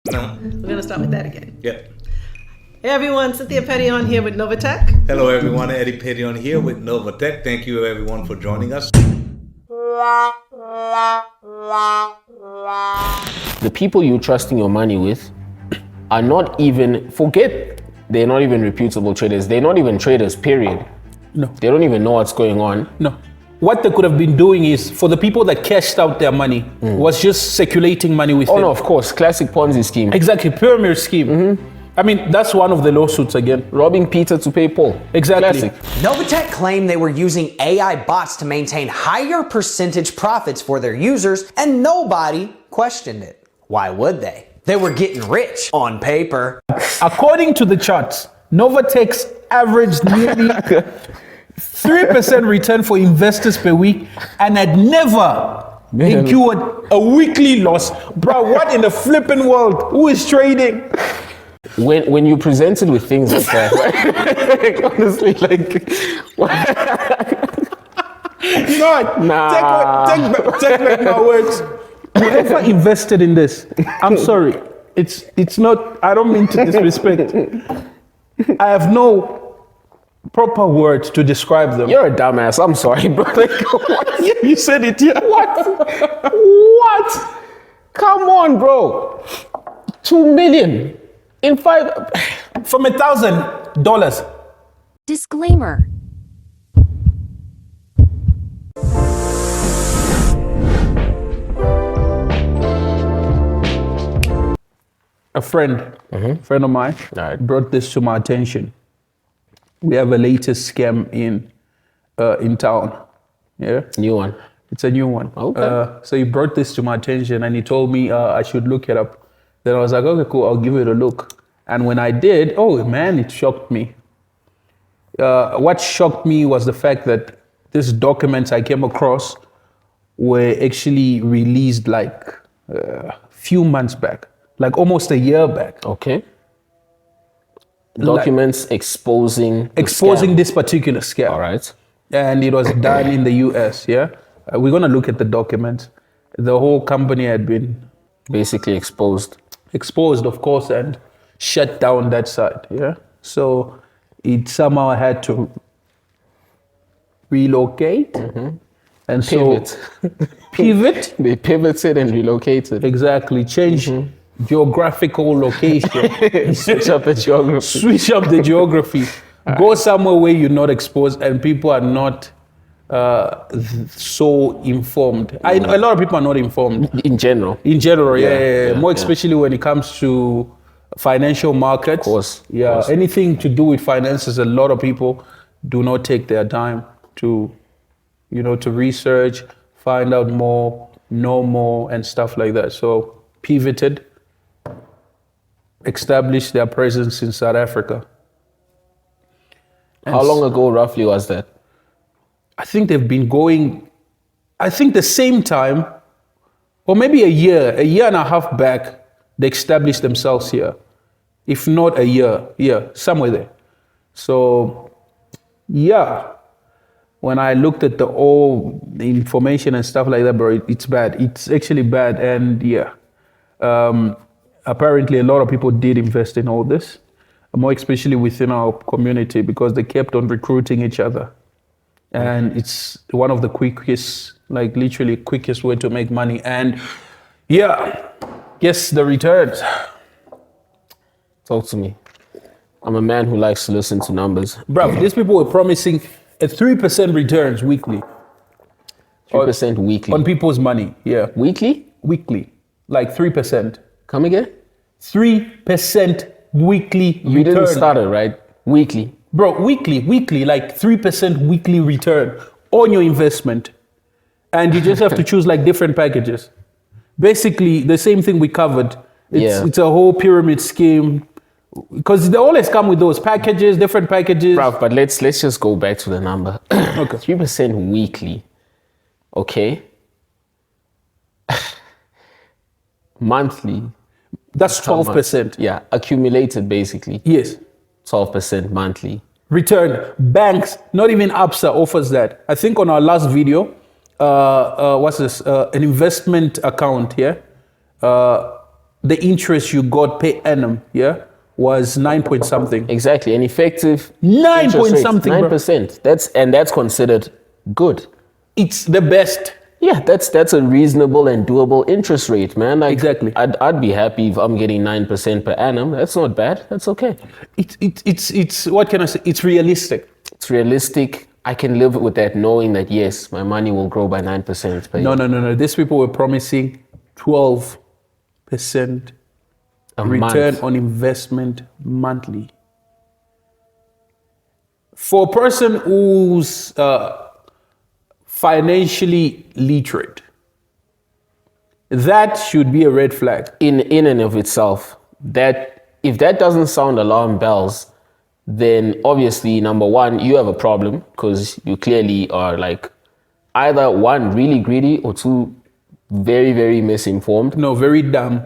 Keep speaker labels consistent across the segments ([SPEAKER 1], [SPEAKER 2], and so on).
[SPEAKER 1] No.
[SPEAKER 2] We're going to start with that again.
[SPEAKER 1] Yeah.
[SPEAKER 2] Hey everyone, Cynthia Petion here with Novatech.
[SPEAKER 1] Hello everyone, Eddy Petion here with Novatech. Thank you everyone for joining us.
[SPEAKER 3] The people you're trusting your money with are not even, they're not even reputable traders. They're not even traders, period.
[SPEAKER 4] No.
[SPEAKER 3] They don't even know what's going on.
[SPEAKER 4] No. What they could have been doing is, for the people that cashed out their money, was just circulating money with
[SPEAKER 3] Oh
[SPEAKER 4] them.
[SPEAKER 3] no, of course, classic Ponzi scheme.
[SPEAKER 4] Exactly, pyramid scheme. I mean, that's one of the lawsuits again.
[SPEAKER 3] Robbing Peter to pay Paul.
[SPEAKER 4] Exactly.
[SPEAKER 3] Classic.
[SPEAKER 5] Novatech claimed they were using AI bots to maintain higher percentage profits for their users, and nobody questioned it. Why would they? They were getting rich on paper.
[SPEAKER 4] According to the charts, Novatech's averaged nearly 3% return for investors per week and had never incurred a weekly loss. Bro, what in the flipping world? Who is trading?
[SPEAKER 3] When you presented with things like that, like, honestly, like,
[SPEAKER 4] You know what?
[SPEAKER 3] Nah.
[SPEAKER 4] Take back my words. Whoever invested in this, I'm sorry. It's not, I don't mean to disrespect. I have no proper words to describe them.
[SPEAKER 3] You're a dumbass. I'm sorry, bro. Like, what?
[SPEAKER 4] Yeah, you said it, yeah.
[SPEAKER 3] What? What? Come on, bro. 2 million in 5
[SPEAKER 4] from $1,000.
[SPEAKER 6] Disclaimer.
[SPEAKER 4] A friend of mine brought this to my attention. We have a latest scam in town. Yeah,
[SPEAKER 3] new one.
[SPEAKER 4] It's a new one.
[SPEAKER 3] Okay.
[SPEAKER 4] So he brought this to my attention and he told me I should look it up. Then I was like, okay, cool, I'll give it a look. And when I did, oh man, it shocked me. What shocked me was the fact that these documents I came across were actually released like a few months back, like almost a year back.
[SPEAKER 3] Okay. Documents exposing
[SPEAKER 4] this particular scam.
[SPEAKER 3] All right.
[SPEAKER 4] And it was done in the US, yeah? We're gonna look at the documents. The whole company had been
[SPEAKER 3] basically exposed,
[SPEAKER 4] of course, and shut down that side, yeah? So it somehow had to relocate. And
[SPEAKER 3] Pivot.
[SPEAKER 4] so pivot.
[SPEAKER 3] They pivoted and relocated.
[SPEAKER 4] Exactly, change geographical location.
[SPEAKER 3] Switch up the geography.
[SPEAKER 4] Switch up the geography. Go somewhere where you're not exposed and people are not so informed. A lot of people are not informed.
[SPEAKER 3] In general.
[SPEAKER 4] Yeah. More especially when it comes to financial markets.
[SPEAKER 3] Of course.
[SPEAKER 4] Yeah, anything to do with finances, a lot of people do not take their time to, to research, find out more, know more, and stuff like that. So pivoted, established their presence in South Africa.
[SPEAKER 3] How long ago roughly was that?
[SPEAKER 4] I think they've been going, the same time, or maybe a year and a half back, they established themselves here. If not a year, somewhere there. So, yeah, when I looked at the information and stuff like that, bro, it's bad. It's actually bad, and yeah. Apparently a lot of people did invest in all this, more especially within our community, because they kept on recruiting each other. And it's one of the quickest way to make money. And yeah, guess the returns.
[SPEAKER 3] Talk to me. I'm a man who likes to listen to numbers.
[SPEAKER 4] Bro, these people were promising a 3% returns weekly.
[SPEAKER 3] 3% weekly.
[SPEAKER 4] On people's money, yeah.
[SPEAKER 3] Weekly?
[SPEAKER 4] Weekly, like 3%.
[SPEAKER 3] Come again?
[SPEAKER 4] 3% weekly return.
[SPEAKER 3] You didn't start it, right? Weekly.
[SPEAKER 4] Bro, weekly, like 3% weekly return on your investment. And you just have to choose like different packages. Basically, the same thing we covered. It's a whole pyramid scheme. Because they always come with those packages, different packages.
[SPEAKER 3] Bro, but let's just go back to the number.
[SPEAKER 4] Okay.
[SPEAKER 3] 3% weekly. Okay. Monthly.
[SPEAKER 4] That's 12%.
[SPEAKER 3] Yeah, accumulated basically.
[SPEAKER 4] Yes.
[SPEAKER 3] 12% monthly.
[SPEAKER 4] Return. Banks, not even ABSA offers that. I think on our last video, what's this? An investment account here. the interest you got per annum, yeah, was 9 point something.
[SPEAKER 3] Exactly, an effective
[SPEAKER 4] 9
[SPEAKER 3] interest
[SPEAKER 4] point
[SPEAKER 3] rate,
[SPEAKER 4] something, bro.
[SPEAKER 3] 9%. That's considered good.
[SPEAKER 4] It's the best.
[SPEAKER 3] Yeah, that's a reasonable and doable interest rate, man. Like,
[SPEAKER 4] Exactly.
[SPEAKER 3] I'd be happy if I'm getting 9% per annum. That's not bad. That's okay.
[SPEAKER 4] It's what can I say? It's realistic.
[SPEAKER 3] It's realistic. I can live with that, knowing that yes, my money will grow by 9% per year.
[SPEAKER 4] No. These people were promising 12%
[SPEAKER 3] A
[SPEAKER 4] return
[SPEAKER 3] month.
[SPEAKER 4] on investment monthly. For a person who's financially literate, that should be a red flag.
[SPEAKER 3] In and of itself, that if that doesn't sound alarm bells, then obviously number one, you have a problem because you clearly are like either one, really greedy, or two, very, very misinformed.
[SPEAKER 4] No, very dumb.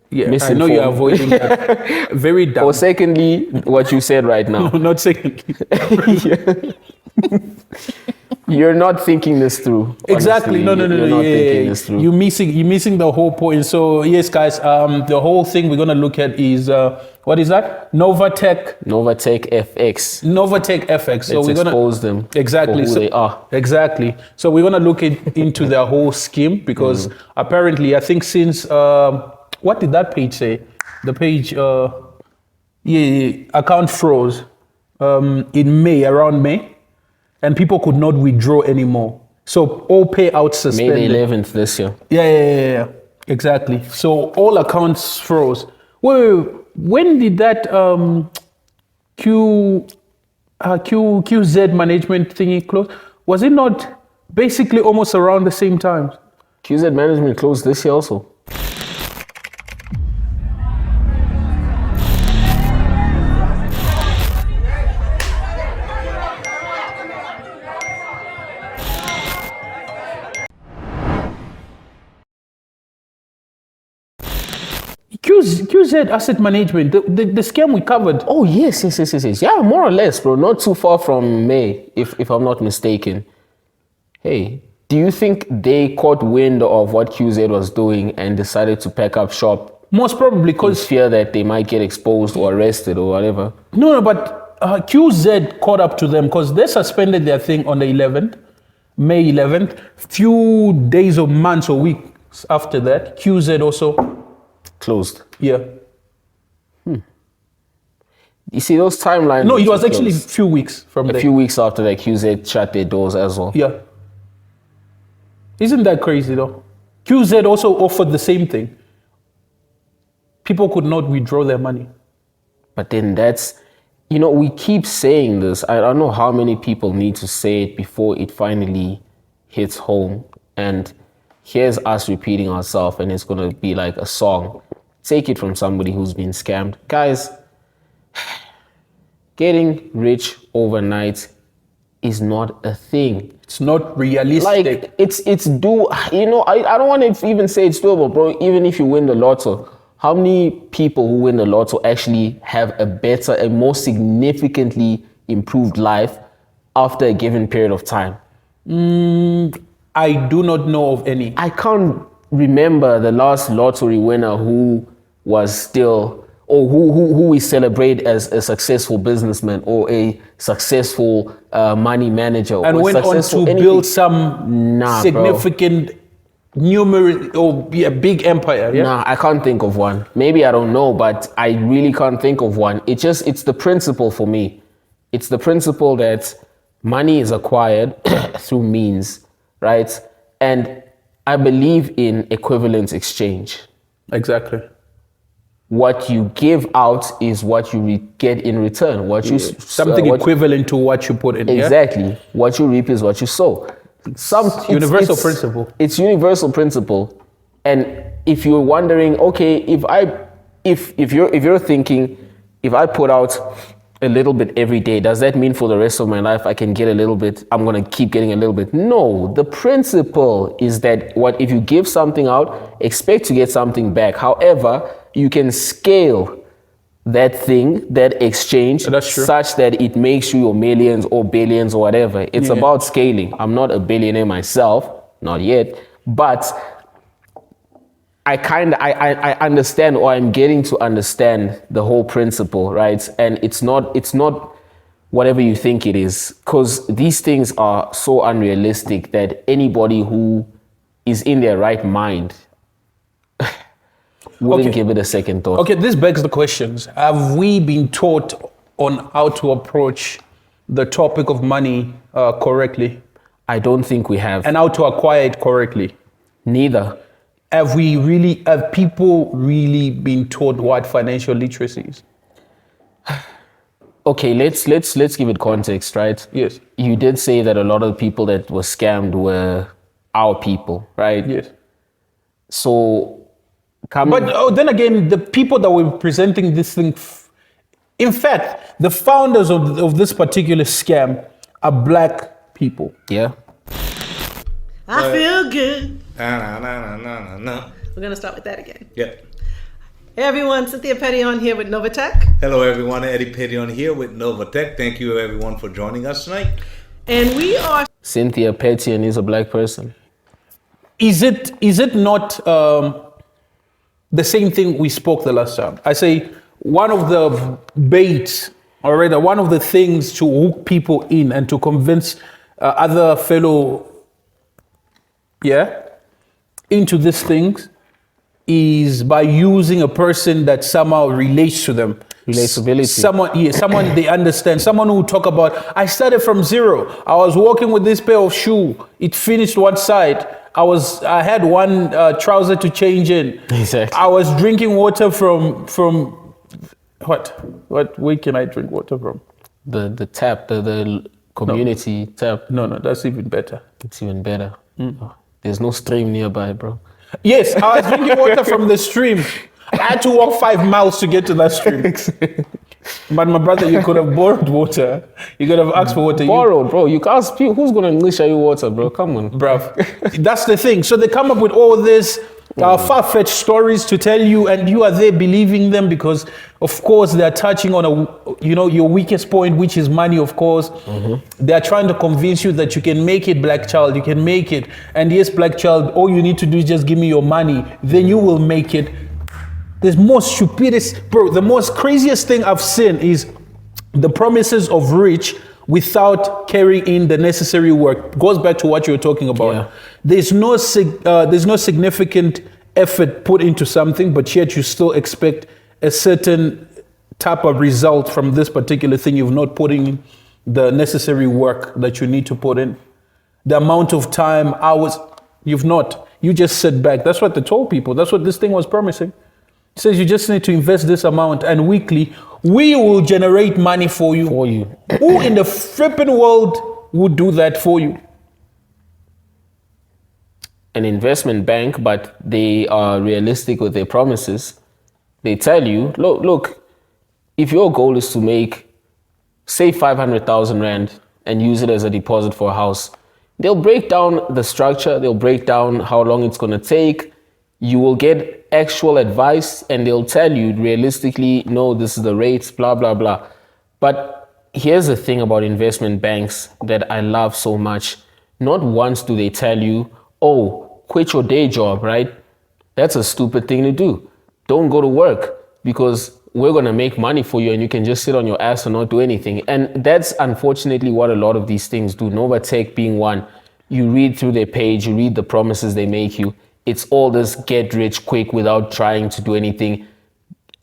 [SPEAKER 4] Yeah, I know
[SPEAKER 3] Misinformed.
[SPEAKER 4] you're avoiding that. Very dumb.
[SPEAKER 3] Or secondly, what you said right now.
[SPEAKER 4] No, not secondly.
[SPEAKER 3] You're not thinking this through.
[SPEAKER 4] Exactly.
[SPEAKER 3] Honestly.
[SPEAKER 4] No.
[SPEAKER 3] You're not thinking this through.
[SPEAKER 4] You're missing the whole point. So yes, guys, the whole thing we're gonna look at is what is that? Novatech
[SPEAKER 3] FX.
[SPEAKER 4] Novatech FX. So
[SPEAKER 3] Let's
[SPEAKER 4] we're gonna
[SPEAKER 3] expose them
[SPEAKER 4] exactly
[SPEAKER 3] for who they are.
[SPEAKER 4] Exactly. So we're gonna look into their whole scheme because apparently, I think since what did that page say? The page, account froze in May, around May, and people could not withdraw anymore. So all payouts suspended.
[SPEAKER 3] May the 11th this year.
[SPEAKER 4] Yeah. Exactly. So all accounts froze. Wait, when did that QZ management thingy close? Was it not basically almost around the same time?
[SPEAKER 3] QZ management closed this year also.
[SPEAKER 4] QZ asset management, the scam we covered.
[SPEAKER 3] Oh yes. Yeah, more or less, bro. Not too far from May, if I'm not mistaken. Hey, do you think they caught wind of what QZ was doing and decided to pack up shop
[SPEAKER 4] Most probably
[SPEAKER 3] in
[SPEAKER 4] because
[SPEAKER 3] fear that they might get exposed or arrested or whatever?
[SPEAKER 4] no, but QZ caught up to them because they suspended their thing on the 11th, May 11th. Few days or months or weeks after that, QZ also,
[SPEAKER 3] Closed.
[SPEAKER 4] yeah.
[SPEAKER 3] You see those timelines?
[SPEAKER 4] No, it was
[SPEAKER 3] were
[SPEAKER 4] actually a
[SPEAKER 3] closed.
[SPEAKER 4] few weeks from
[SPEAKER 3] a
[SPEAKER 4] there.
[SPEAKER 3] few weeks after that. QZ shut their doors as well.
[SPEAKER 4] Yeah. Isn't that crazy though? QZ also offered the same thing. People could not withdraw their money.
[SPEAKER 3] But then that's, we keep saying this. I don't know how many people need to say it before it finally hits home. And here's us repeating ourselves, and it's going to be like a song. Take it from somebody who's been scammed. Guys, getting rich overnight is not a thing.
[SPEAKER 4] It's not realistic.
[SPEAKER 3] Like, it's I don't want to even say it's doable, bro. Even if you win the lotto, how many people who win the lotto actually have a better, a more significantly improved life after a given period of time?
[SPEAKER 4] I do not know of any.
[SPEAKER 3] I can't remember the last lottery winner who was still, or who we celebrate as a successful businessman or a successful money manager.
[SPEAKER 4] And
[SPEAKER 3] or
[SPEAKER 4] went on to
[SPEAKER 3] successful
[SPEAKER 4] build some
[SPEAKER 3] Nah,
[SPEAKER 4] significant numerous or a big empire. Yeah.
[SPEAKER 3] Nah, I can't think of one. Maybe I don't know, but I really can't think of one. It's the principle for me. It's the principle that money is acquired through means, right? And I believe in equivalent exchange.
[SPEAKER 4] Exactly.
[SPEAKER 3] What you give out is what you get in return.
[SPEAKER 4] Something equivalent to what you put in.
[SPEAKER 3] Exactly. What you reap is what you sow.
[SPEAKER 4] Universal principle.
[SPEAKER 3] It's universal principle. And if you're wondering, okay, if you're thinking, if I put out a little bit every day, does that mean for the rest of my life I can get a little bit, I'm gonna keep getting a little bit? No, the principle is that if you give something out, expect to get something back. However, you can scale that thing, that exchange, such that it makes you your millions or billions or whatever. It's about scaling. I'm not a billionaire myself, not yet, but I understand, or I'm getting to understand the whole principle, right? And it's not whatever you think it is, because these things are so unrealistic that anybody who is in their right mind wouldn't give it a second thought.
[SPEAKER 4] Okay, this begs the questions. Have we been taught on how to approach the topic of money correctly?
[SPEAKER 3] I don't think we have.
[SPEAKER 4] And how to acquire it correctly?
[SPEAKER 3] Neither.
[SPEAKER 4] Have people really been taught what financial literacy is?
[SPEAKER 3] Okay, let's give it context, right?
[SPEAKER 4] Yes.
[SPEAKER 3] You did say that a lot of the people that were scammed were our people, right?
[SPEAKER 4] Yes.
[SPEAKER 3] So,
[SPEAKER 4] But then again, the people that were presenting this thing, in fact, the founders of this particular scam are black people.
[SPEAKER 3] yeah.
[SPEAKER 2] I feel good.
[SPEAKER 1] No.
[SPEAKER 2] We're going to start with that again.
[SPEAKER 1] Yep.
[SPEAKER 2] Hey everyone, Cynthia Petion here with Novatech.
[SPEAKER 1] Hello, everyone. Eddy Petion here with Novatech. Thank you, everyone, for joining us tonight.
[SPEAKER 2] And we are
[SPEAKER 3] Cynthia Petion is a black person.
[SPEAKER 4] Is it not the same thing we spoke the last time? I say one of the baits, or rather one of the things to hook people in and to convince other fellow, into these things is by using a person that somehow relates to them.
[SPEAKER 3] Relatability.
[SPEAKER 4] Someone they understand. Someone who talk about, I started from zero. I was walking with this pair of shoe. It finished one side. I had one trouser to change in.
[SPEAKER 3] Exactly.
[SPEAKER 4] I was drinking water from what way can I drink water from?
[SPEAKER 3] The tap, the community tap.
[SPEAKER 4] No, that's even better.
[SPEAKER 3] It's even better. Oh, there's no stream nearby, bro.
[SPEAKER 4] Yes, I was drinking water from the stream. I had to walk 5 miles to get to that stream. But my brother, you could have borrowed water. You could have asked for water.
[SPEAKER 3] Borrowed, bro. You can't speak. Who's gonna unleash you water, bro? Come on,
[SPEAKER 4] Bruv. That's the thing. So they come up with all this far-fetched stories to tell you, and you are there believing them because, of course, they are touching on your weakest point, which is money. Of course, they are trying to convince you that you can make it, black child. You can make it, and yes, black child. All you need to do is just give me your money, then you will make it. The most craziest thing I've seen is the promises of rich without carrying in the necessary work. Goes back to what you were talking about.
[SPEAKER 3] Yeah.
[SPEAKER 4] There's no significant effort put into something, but yet you still expect a certain type of result from this particular thing. You've not put in the necessary work that you need to put in. The amount of time, hours, you've not. You just sit back. That's what they told people. That's what this thing was promising. It says you just need to invest this amount, and weekly, we will generate money for you. Who in the flipping world would do that for you?
[SPEAKER 3] An investment bank, but they are realistic with their promises. They tell you, look, if your goal is to make, say, 500,000 Rand and use it as a deposit for a house, they'll break down the structure, they'll break down how long it's going to take. You will get actual advice, and they'll tell you realistically, no, this is the rates, blah, blah, blah. But here's the thing about investment banks that I love so much. Not once do they tell you, oh, quit your day job, right? That's a stupid thing to do. Don't go to work because we're going to make money for you and you can just sit on your ass and not do anything. And that's unfortunately what a lot of these things do. Novatech being one. You read through their page, you read the promises they make you. It's all this get rich quick without trying to do anything,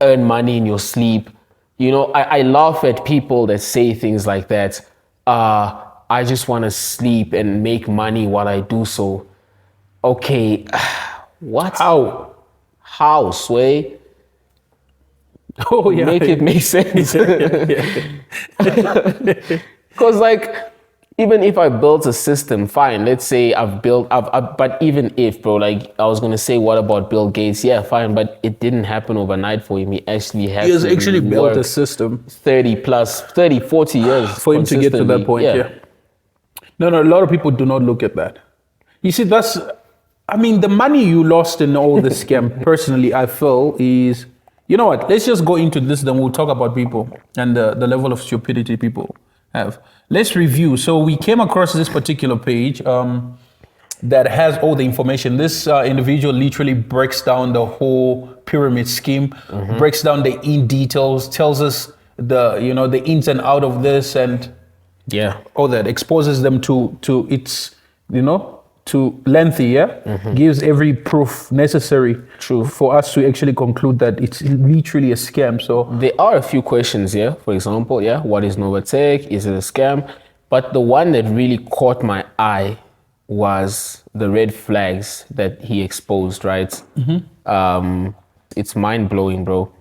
[SPEAKER 3] earn money in your sleep. You know, I laugh at people that say things like that. I just want to sleep and make money while I do so. Okay, what? How, Sway?
[SPEAKER 4] Oh, yeah.
[SPEAKER 3] Make it make sense. Because like, even if I built a system, fine, let's say but even if, bro, like I was going to say, what about Bill Gates? Yeah, fine, but it didn't happen overnight for him. He actually had
[SPEAKER 4] He has actually built a system.
[SPEAKER 3] 30, 40 years.
[SPEAKER 4] For him to get to that point, yeah. No, a lot of people do not look at that. You see, the money you lost in all this scam, personally, I feel is, you know what, let's just go into this, then we'll talk about people and the level of stupidity people have. Let's review. So we came across this particular page. that has all the information. This individual literally breaks down the whole pyramid scheme, breaks down the in details, tells us the ins and out of this, and all that, exposes them to its to lengthy, gives every proof necessary for us to actually conclude that it's literally a scam. So
[SPEAKER 3] there are a few questions here. For example, what is Novatech? Is it a scam? But the one that really caught my eye was the red flags that he exposed, right? It's mind-blowing, bro.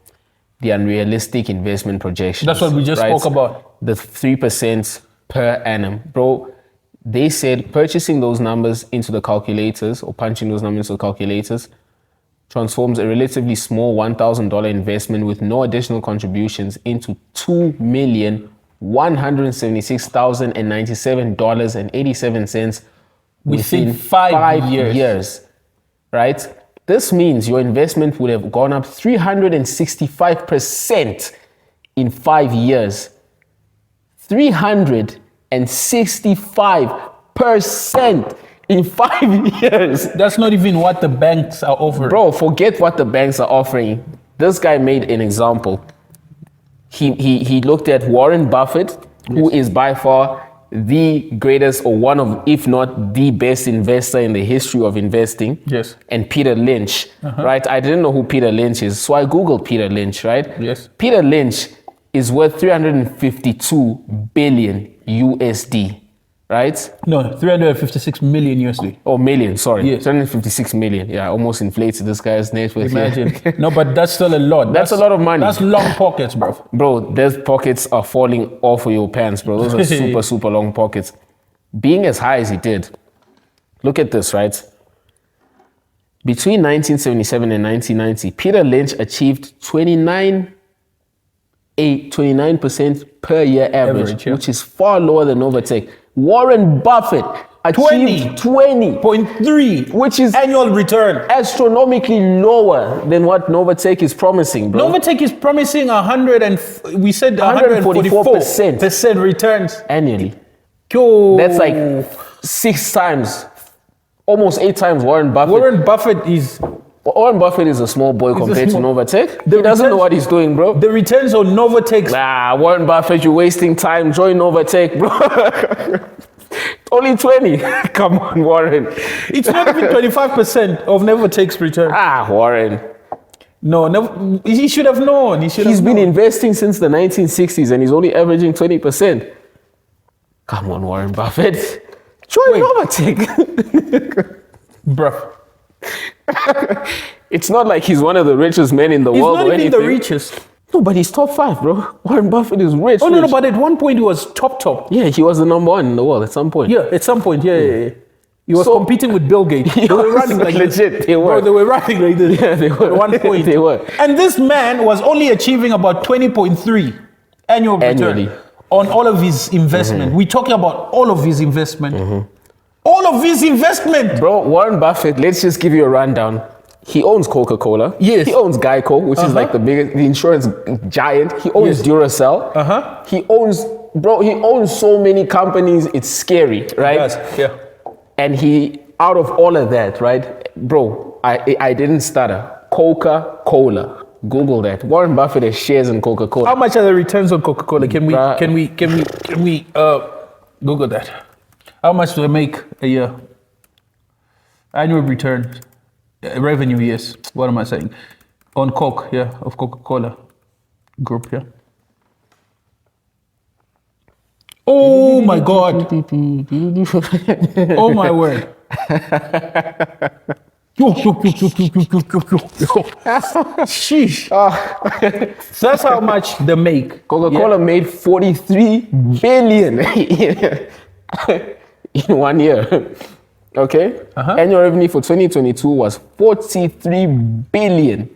[SPEAKER 3] The unrealistic investment projections.
[SPEAKER 4] That's what we just spoke about.
[SPEAKER 3] The 3% per annum. Bro, they said purchasing those numbers into the calculators or punching those numbers into the calculators transforms a relatively small $1,000 investment with no additional contributions into $2,176,097.87 within 5 years. Right? This means your investment would have gone up 365% in 5 years. 365% in 5 years.
[SPEAKER 4] That's not even what the banks are offering.
[SPEAKER 3] Bro, forget what the banks are offering. This guy made an example. He looked at Warren Buffett, who is by far the greatest or one of, if not the best investor in the history of investing.
[SPEAKER 4] Yes.
[SPEAKER 3] And Peter Lynch, right? I didn't know who Peter Lynch is, so I Googled Peter Lynch, right?
[SPEAKER 4] Yes.
[SPEAKER 3] Peter Lynch is worth 352 billion USD, right?
[SPEAKER 4] No, 356 million USD.
[SPEAKER 3] Oh, million, sorry.
[SPEAKER 4] Yes.
[SPEAKER 3] 356 million. Yeah, I almost inflated this guy's net worth.
[SPEAKER 4] Imagine. No, but that's still a lot.
[SPEAKER 3] That's a lot of money.
[SPEAKER 4] That's long pockets, bro.
[SPEAKER 3] Bro, those pockets are falling off of your pants, bro. Those are super, super long pockets. Being as high as he did, look at this, right? Between 1977 and 1990, Peter Lynch achieved 29% per year average, which is far lower than Novatech. Warren Buffett achieved
[SPEAKER 4] 20.3,
[SPEAKER 3] which is
[SPEAKER 4] annual return,
[SPEAKER 3] astronomically lower than what Novatech is promising, bro.
[SPEAKER 4] Novatech is promising 144% returns
[SPEAKER 3] annually.
[SPEAKER 4] Yo.
[SPEAKER 3] That's like 6 times, almost 8 times Warren Buffett.
[SPEAKER 4] Warren Buffett is
[SPEAKER 3] a small boy compared to Novatech. He doesn't know what he's doing, bro.
[SPEAKER 4] The returns on Novatech.
[SPEAKER 3] Nah, Warren Buffett, you're wasting time. Join Novatech, bro. Only 20. Come on, Warren.
[SPEAKER 4] It's not even 25% of Novatech's return.
[SPEAKER 3] Warren.
[SPEAKER 4] No, he should have known.
[SPEAKER 3] He's been investing since the 1960s and he's only averaging 20%. Come on, Warren Buffett. Join Novatech.
[SPEAKER 4] Bruh.
[SPEAKER 3] It's not like he's one of the richest men in the world or anything.
[SPEAKER 4] He's not even the richest.
[SPEAKER 3] No, but he's top 5, bro. Warren Buffett is rich.
[SPEAKER 4] Oh, no, but at one point he was top.
[SPEAKER 3] Yeah, he was the number 1 in the world at some point.
[SPEAKER 4] Yeah, at some point, yeah. He was competing with Bill Gates. They were running like
[SPEAKER 3] legit,
[SPEAKER 4] this.
[SPEAKER 3] they were.
[SPEAKER 4] Bro, they were running like this.
[SPEAKER 3] Yeah, they were.
[SPEAKER 4] At one point.
[SPEAKER 3] They were.
[SPEAKER 4] And this man was only achieving about 20.3 annual return on all of his investment. We're talking about all of his investment. All of his investment.
[SPEAKER 3] Bro, Warren Buffett, let's just give you a rundown. He owns Coca-Cola.
[SPEAKER 4] Yes.
[SPEAKER 3] He owns Geico, which is like the insurance giant. He owns Duracell. He owns so many companies, it's scary, right?
[SPEAKER 4] Yes. Yeah.
[SPEAKER 3] And he, out of all of that, right? Bro, I didn't stutter. Coca-Cola. Google that. Warren Buffett has shares in Coca-Cola.
[SPEAKER 4] How much are the returns on Coca-Cola? Can we Google that? How much do they make a year? Annual return. Revenue, yes. What am I saying? On Coke, of Coca-Cola Group, Oh my God. Oh my word. Sheesh. So that's how much they make.
[SPEAKER 3] Coca-Cola made 43 billion in 1 year. Okay? Annual revenue for 2022 was 43 billion.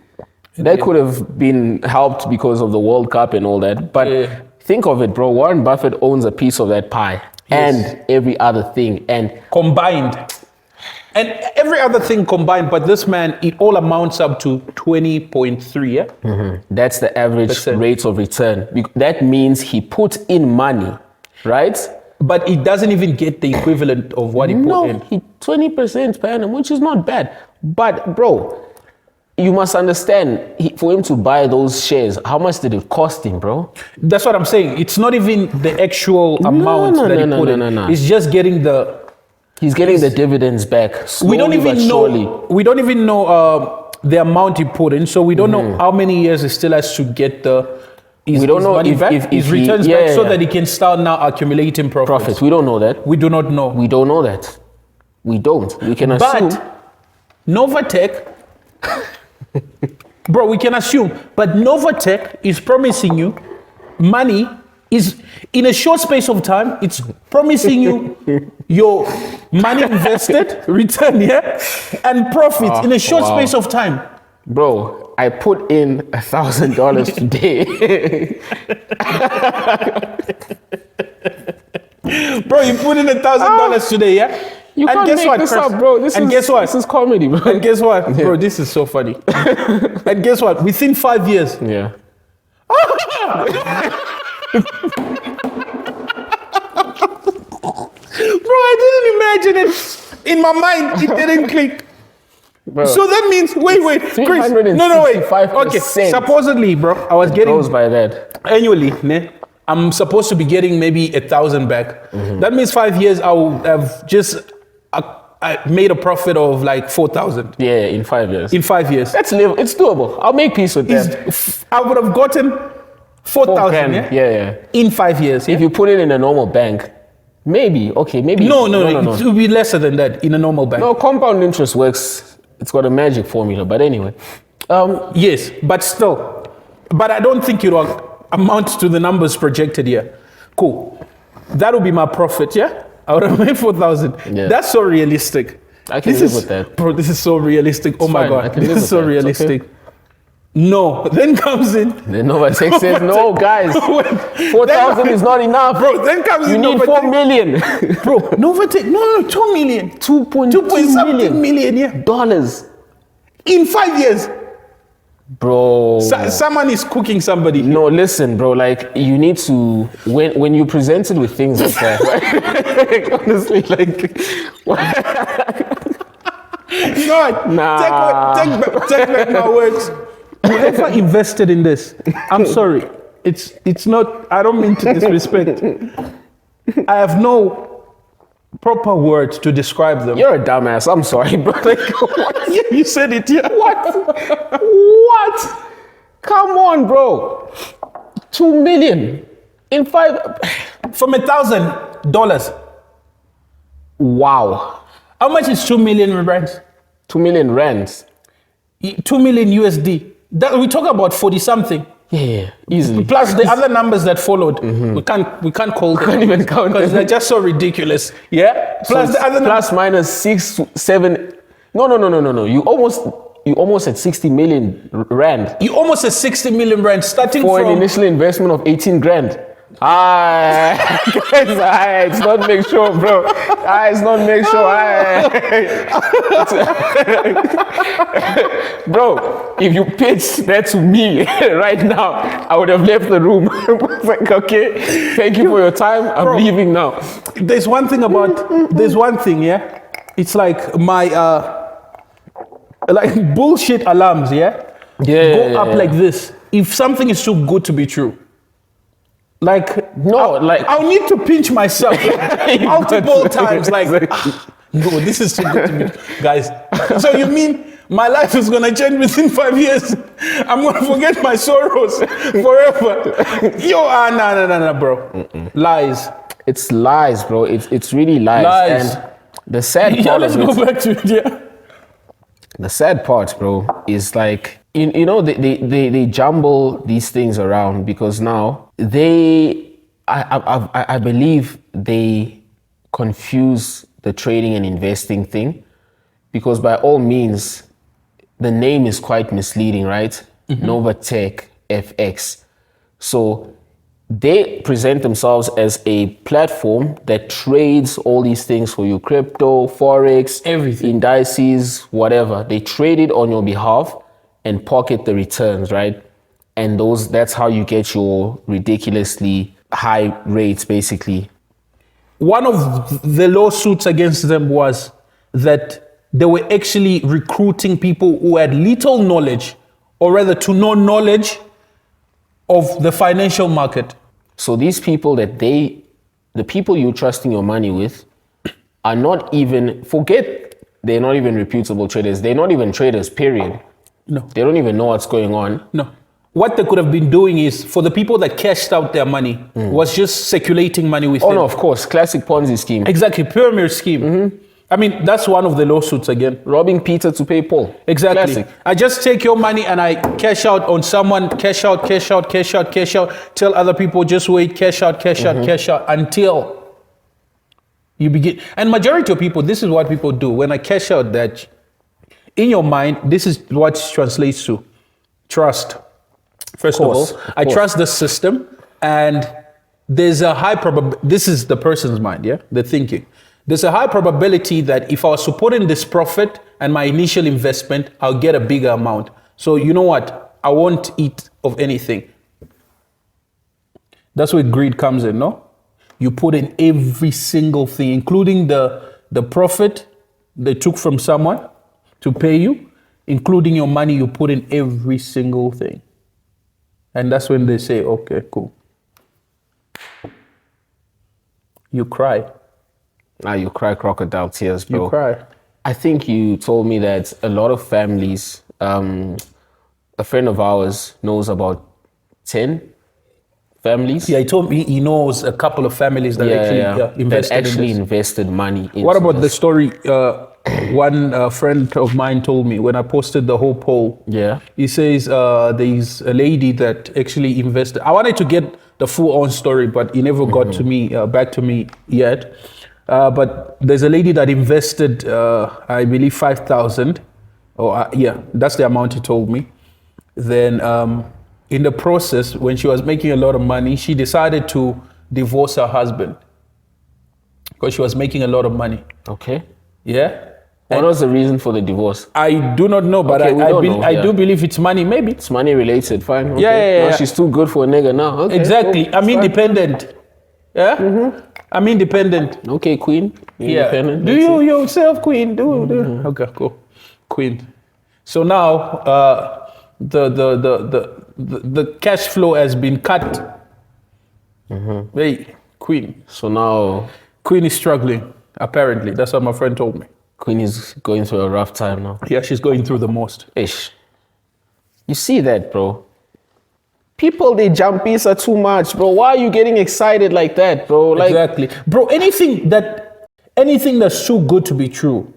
[SPEAKER 3] That could have been helped because of the World Cup and all that. But think of it, bro. Warren Buffett owns a piece of that pie and every other thing. And
[SPEAKER 4] combined. And every other thing combined, but this man, it all amounts up to 20.3, yeah?
[SPEAKER 3] That's the average rate of return. That means he put in money, right?
[SPEAKER 4] But it doesn't even get the equivalent of what he put
[SPEAKER 3] No,
[SPEAKER 4] in.
[SPEAKER 3] 20% per annum, which is not bad. But bro, you must understand, for him to buy those shares, how much did it cost him, bro?
[SPEAKER 4] That's what I'm saying. It's not even the actual amount that he put in. It's just getting
[SPEAKER 3] He's getting the dividends back.
[SPEAKER 4] We don't
[SPEAKER 3] slowly but
[SPEAKER 4] even
[SPEAKER 3] surely.
[SPEAKER 4] know. We don't even know the amount he put in, so we don't know how many years he still has to get his money back, his returns back, so that he can start now accumulating profits.
[SPEAKER 3] We don't know that.
[SPEAKER 4] We do not know.
[SPEAKER 3] We don't know that. We don't. We can assume.
[SPEAKER 4] But Novatech, bro, we can assume. But Novatech is promising you money. Is in a short space of time, it's promising you your money invested, return, and profits in a short space of time.
[SPEAKER 3] Bro, I put in $1,000 today.
[SPEAKER 4] Bro, you put in $1,000 today, yeah?
[SPEAKER 3] You
[SPEAKER 4] and
[SPEAKER 3] can't
[SPEAKER 4] guess
[SPEAKER 3] make
[SPEAKER 4] what,
[SPEAKER 3] this
[SPEAKER 4] Chris?
[SPEAKER 3] up, bro.
[SPEAKER 4] Guess what?
[SPEAKER 3] This is comedy, bro.
[SPEAKER 4] And guess what? Bro, this is so funny. And guess what? Within 5 years.
[SPEAKER 3] Yeah.
[SPEAKER 4] Bro, I didn't imagine it. In my mind, it didn't click.
[SPEAKER 3] Bro.
[SPEAKER 4] So that means, wait, Chris. No, wait. Okay, supposedly, bro, I was getting
[SPEAKER 3] Goes by that.
[SPEAKER 4] annually, ne? I'm supposed to be getting maybe 1,000 back. That means 5 years, I will have just I made a profit of like 4,000
[SPEAKER 3] Yeah, in 5 years.
[SPEAKER 4] in 5 years.
[SPEAKER 3] It's doable. I'll make peace with that.
[SPEAKER 4] I would have gotten 4,000
[SPEAKER 3] Yeah.
[SPEAKER 4] in 5 years.
[SPEAKER 3] If you put it in a normal bank, maybe.
[SPEAKER 4] No, it will be lesser than that in a normal bank.
[SPEAKER 3] No, compound interest works. It's got a magic formula. But anyway.
[SPEAKER 4] Yes, but still. But I don't think it will amount to the numbers projected here. Cool. That will be my profit, yeah? I would have made 4,000.
[SPEAKER 3] Yeah.
[SPEAKER 4] That's so realistic.
[SPEAKER 3] I can live with that.
[SPEAKER 4] Bro, this is so realistic. Oh my
[SPEAKER 3] fine. I
[SPEAKER 4] God.
[SPEAKER 3] can live
[SPEAKER 4] This
[SPEAKER 3] with
[SPEAKER 4] is so
[SPEAKER 3] that. It's
[SPEAKER 4] realistic.
[SPEAKER 3] okay.
[SPEAKER 4] No. Then comes in.
[SPEAKER 3] The Novatech says, no, guys. 4,000 is not enough.
[SPEAKER 4] Bro, then comes
[SPEAKER 3] You
[SPEAKER 4] in.
[SPEAKER 3] need 4 million.
[SPEAKER 4] Bro, Novatech. No, 2 million.
[SPEAKER 3] 2.2
[SPEAKER 4] million, yeah.
[SPEAKER 3] dollars.
[SPEAKER 4] In 5 years.
[SPEAKER 3] Bro.
[SPEAKER 4] Someone is cooking somebody.
[SPEAKER 3] No, listen, bro. Like you need to when you presented with things like that. Like, honestly, like
[SPEAKER 4] God, take back my words. Whoever invested in this, I'm sorry. It's not. I don't mean to disrespect. I have no proper words to describe them.
[SPEAKER 3] you're a dumbass. I'm sorry, bro. Like what?
[SPEAKER 4] Yeah, you said it. Yeah.
[SPEAKER 3] What? Come on, bro. 2 million in 5.
[SPEAKER 4] From $1,000.
[SPEAKER 3] Wow.
[SPEAKER 4] How much is 2 million rands?
[SPEAKER 3] 2 million rands.
[SPEAKER 4] 2 million USD. That we talk about 40 something.
[SPEAKER 3] Yeah, easily.
[SPEAKER 4] Plus the other numbers that followed. We can't call them.
[SPEAKER 3] Can't even count
[SPEAKER 4] because
[SPEAKER 3] them.
[SPEAKER 4] they're just so ridiculous. Yeah.
[SPEAKER 3] So
[SPEAKER 4] Plus the other
[SPEAKER 3] plus minus 6, 7. No. You almost had 60 million rand
[SPEAKER 4] You almost at 60 million rand starting
[SPEAKER 3] for
[SPEAKER 4] from
[SPEAKER 3] an initial investment of 18 grand. Guys, it's not make sure, bro. It's not make sure. Bro, if you pitched that to me right now, I would have left the room. Like, okay, thank you for your time. I'm leaving now.
[SPEAKER 4] There's one thing, yeah. It's like my like bullshit alarms, yeah. Go up like this. If something is too good to be true. Like I'll need to pinch myself multiple times. Like, no, this is too good to be, guys. So you mean my life is gonna change within 5 years? I'm gonna forget my sorrows forever? No, bro. Lies.
[SPEAKER 3] It's lies, bro. It's really lies.
[SPEAKER 4] Lies.
[SPEAKER 3] And the sad
[SPEAKER 4] Yeah,
[SPEAKER 3] part
[SPEAKER 4] let's
[SPEAKER 3] of
[SPEAKER 4] go
[SPEAKER 3] it,
[SPEAKER 4] back to it. Yeah.
[SPEAKER 3] the sad part, bro, is like you know they jumble these things around because now I believe they confuse the trading and investing thing, because by all means the name is quite misleading, right? Novatech FX. So they present themselves as a platform that trades all these things for you: crypto, Forex,
[SPEAKER 4] everything,
[SPEAKER 3] indices, whatever. They trade it on your behalf and pocket the returns, right? And that's how you get your ridiculously high rates, basically.
[SPEAKER 4] one of the lawsuits against them was that they were actually recruiting people who had little knowledge, or rather to no knowledge of the financial market.
[SPEAKER 3] So these people the people you're trusting your money with are not even, they're not even reputable traders. They're not even traders, period.
[SPEAKER 4] No.
[SPEAKER 3] They don't even know what's going on.
[SPEAKER 4] No. What they could have been doing is, for the people that cashed out their money, was just circulating money with them.
[SPEAKER 3] Oh no, of course, classic Ponzi scheme.
[SPEAKER 4] Exactly, pyramid scheme. I mean, that's one of the lawsuits again.
[SPEAKER 3] Robbing Peter to pay Paul.
[SPEAKER 4] Exactly.
[SPEAKER 3] Classic.
[SPEAKER 4] I just take your money and I cash out on someone, cash out, tell other people just wait, cash out, until you begin. And majority of people, this is what people do. When I cash out that, in your mind, this is what it translates to. Trust. First of all, I trust the system, and there's a high probability, this is the person's mind, yeah? The thinking. There's a high probability that if I was to put in this profit and my initial investment, I'll get a bigger amount. So you know what? I won't eat of anything. That's where greed comes in, no? You put in every single thing, including the profit they took from someone to pay you, including your money, you put in every single thing. And that's when they say, okay, cool. You cry.
[SPEAKER 3] Now you cry crocodile tears, bro.
[SPEAKER 4] You cry.
[SPEAKER 3] I think you told me that a lot of families, a friend of ours knows about 10 families.
[SPEAKER 4] Yeah, he told me he knows a couple of families that
[SPEAKER 3] invested money into
[SPEAKER 4] What about
[SPEAKER 3] this.
[SPEAKER 4] the story one friend of mine told me when I posted the whole poll?
[SPEAKER 3] Yeah.
[SPEAKER 4] He says there's a lady that actually invested. I wanted to get the full on story, but he never got to me, back to me yet. But there's a lady that invested, I believe, 5,000. Yeah, that's the amount he told me. Then in the process, when she was making a lot of money, she decided to divorce her husband because she was making a lot of money.
[SPEAKER 3] Okay.
[SPEAKER 4] Yeah.
[SPEAKER 3] What was the reason for the divorce?
[SPEAKER 4] I do not know, but
[SPEAKER 3] Okay,
[SPEAKER 4] I do believe it's money, maybe.
[SPEAKER 3] It's money related, fine. Okay.
[SPEAKER 4] Yeah.
[SPEAKER 3] Now she's too good for a nigga now. Okay,
[SPEAKER 4] Exactly.
[SPEAKER 3] cool.
[SPEAKER 4] I'm
[SPEAKER 3] Fine.
[SPEAKER 4] independent. Yeah? I'm independent.
[SPEAKER 3] Okay, queen.
[SPEAKER 4] Yeah.
[SPEAKER 3] Independent.
[SPEAKER 4] Do you yourself, queen? Do. Okay, cool. Queen. So now the cash flow has been cut. Hey, queen.
[SPEAKER 3] So now
[SPEAKER 4] Queen is struggling, apparently. That's what my friend told me.
[SPEAKER 3] queen is going through a rough time now.
[SPEAKER 4] Yeah, she's going through the most.
[SPEAKER 3] Ish. You see that, bro? People, they jump are too much, bro. Why are you getting excited like that, bro? Like,
[SPEAKER 4] Exactly. Bro, anything that's too good to be true.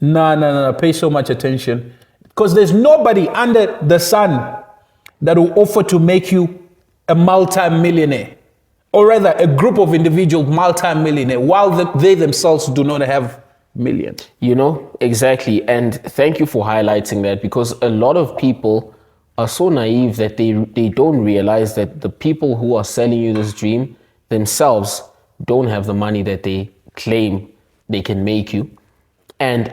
[SPEAKER 4] No. Pay so much attention. Because there's nobody under the sun that will offer to make you a multi-millionaire. Or rather, a group of individual multi-millionaire, while they themselves do not have millions.
[SPEAKER 3] you know, exactly. And thank you for highlighting that, because a lot of people are so naive that they don't realize that the people who are selling you this dream themselves don't have the money that they claim they can make you. And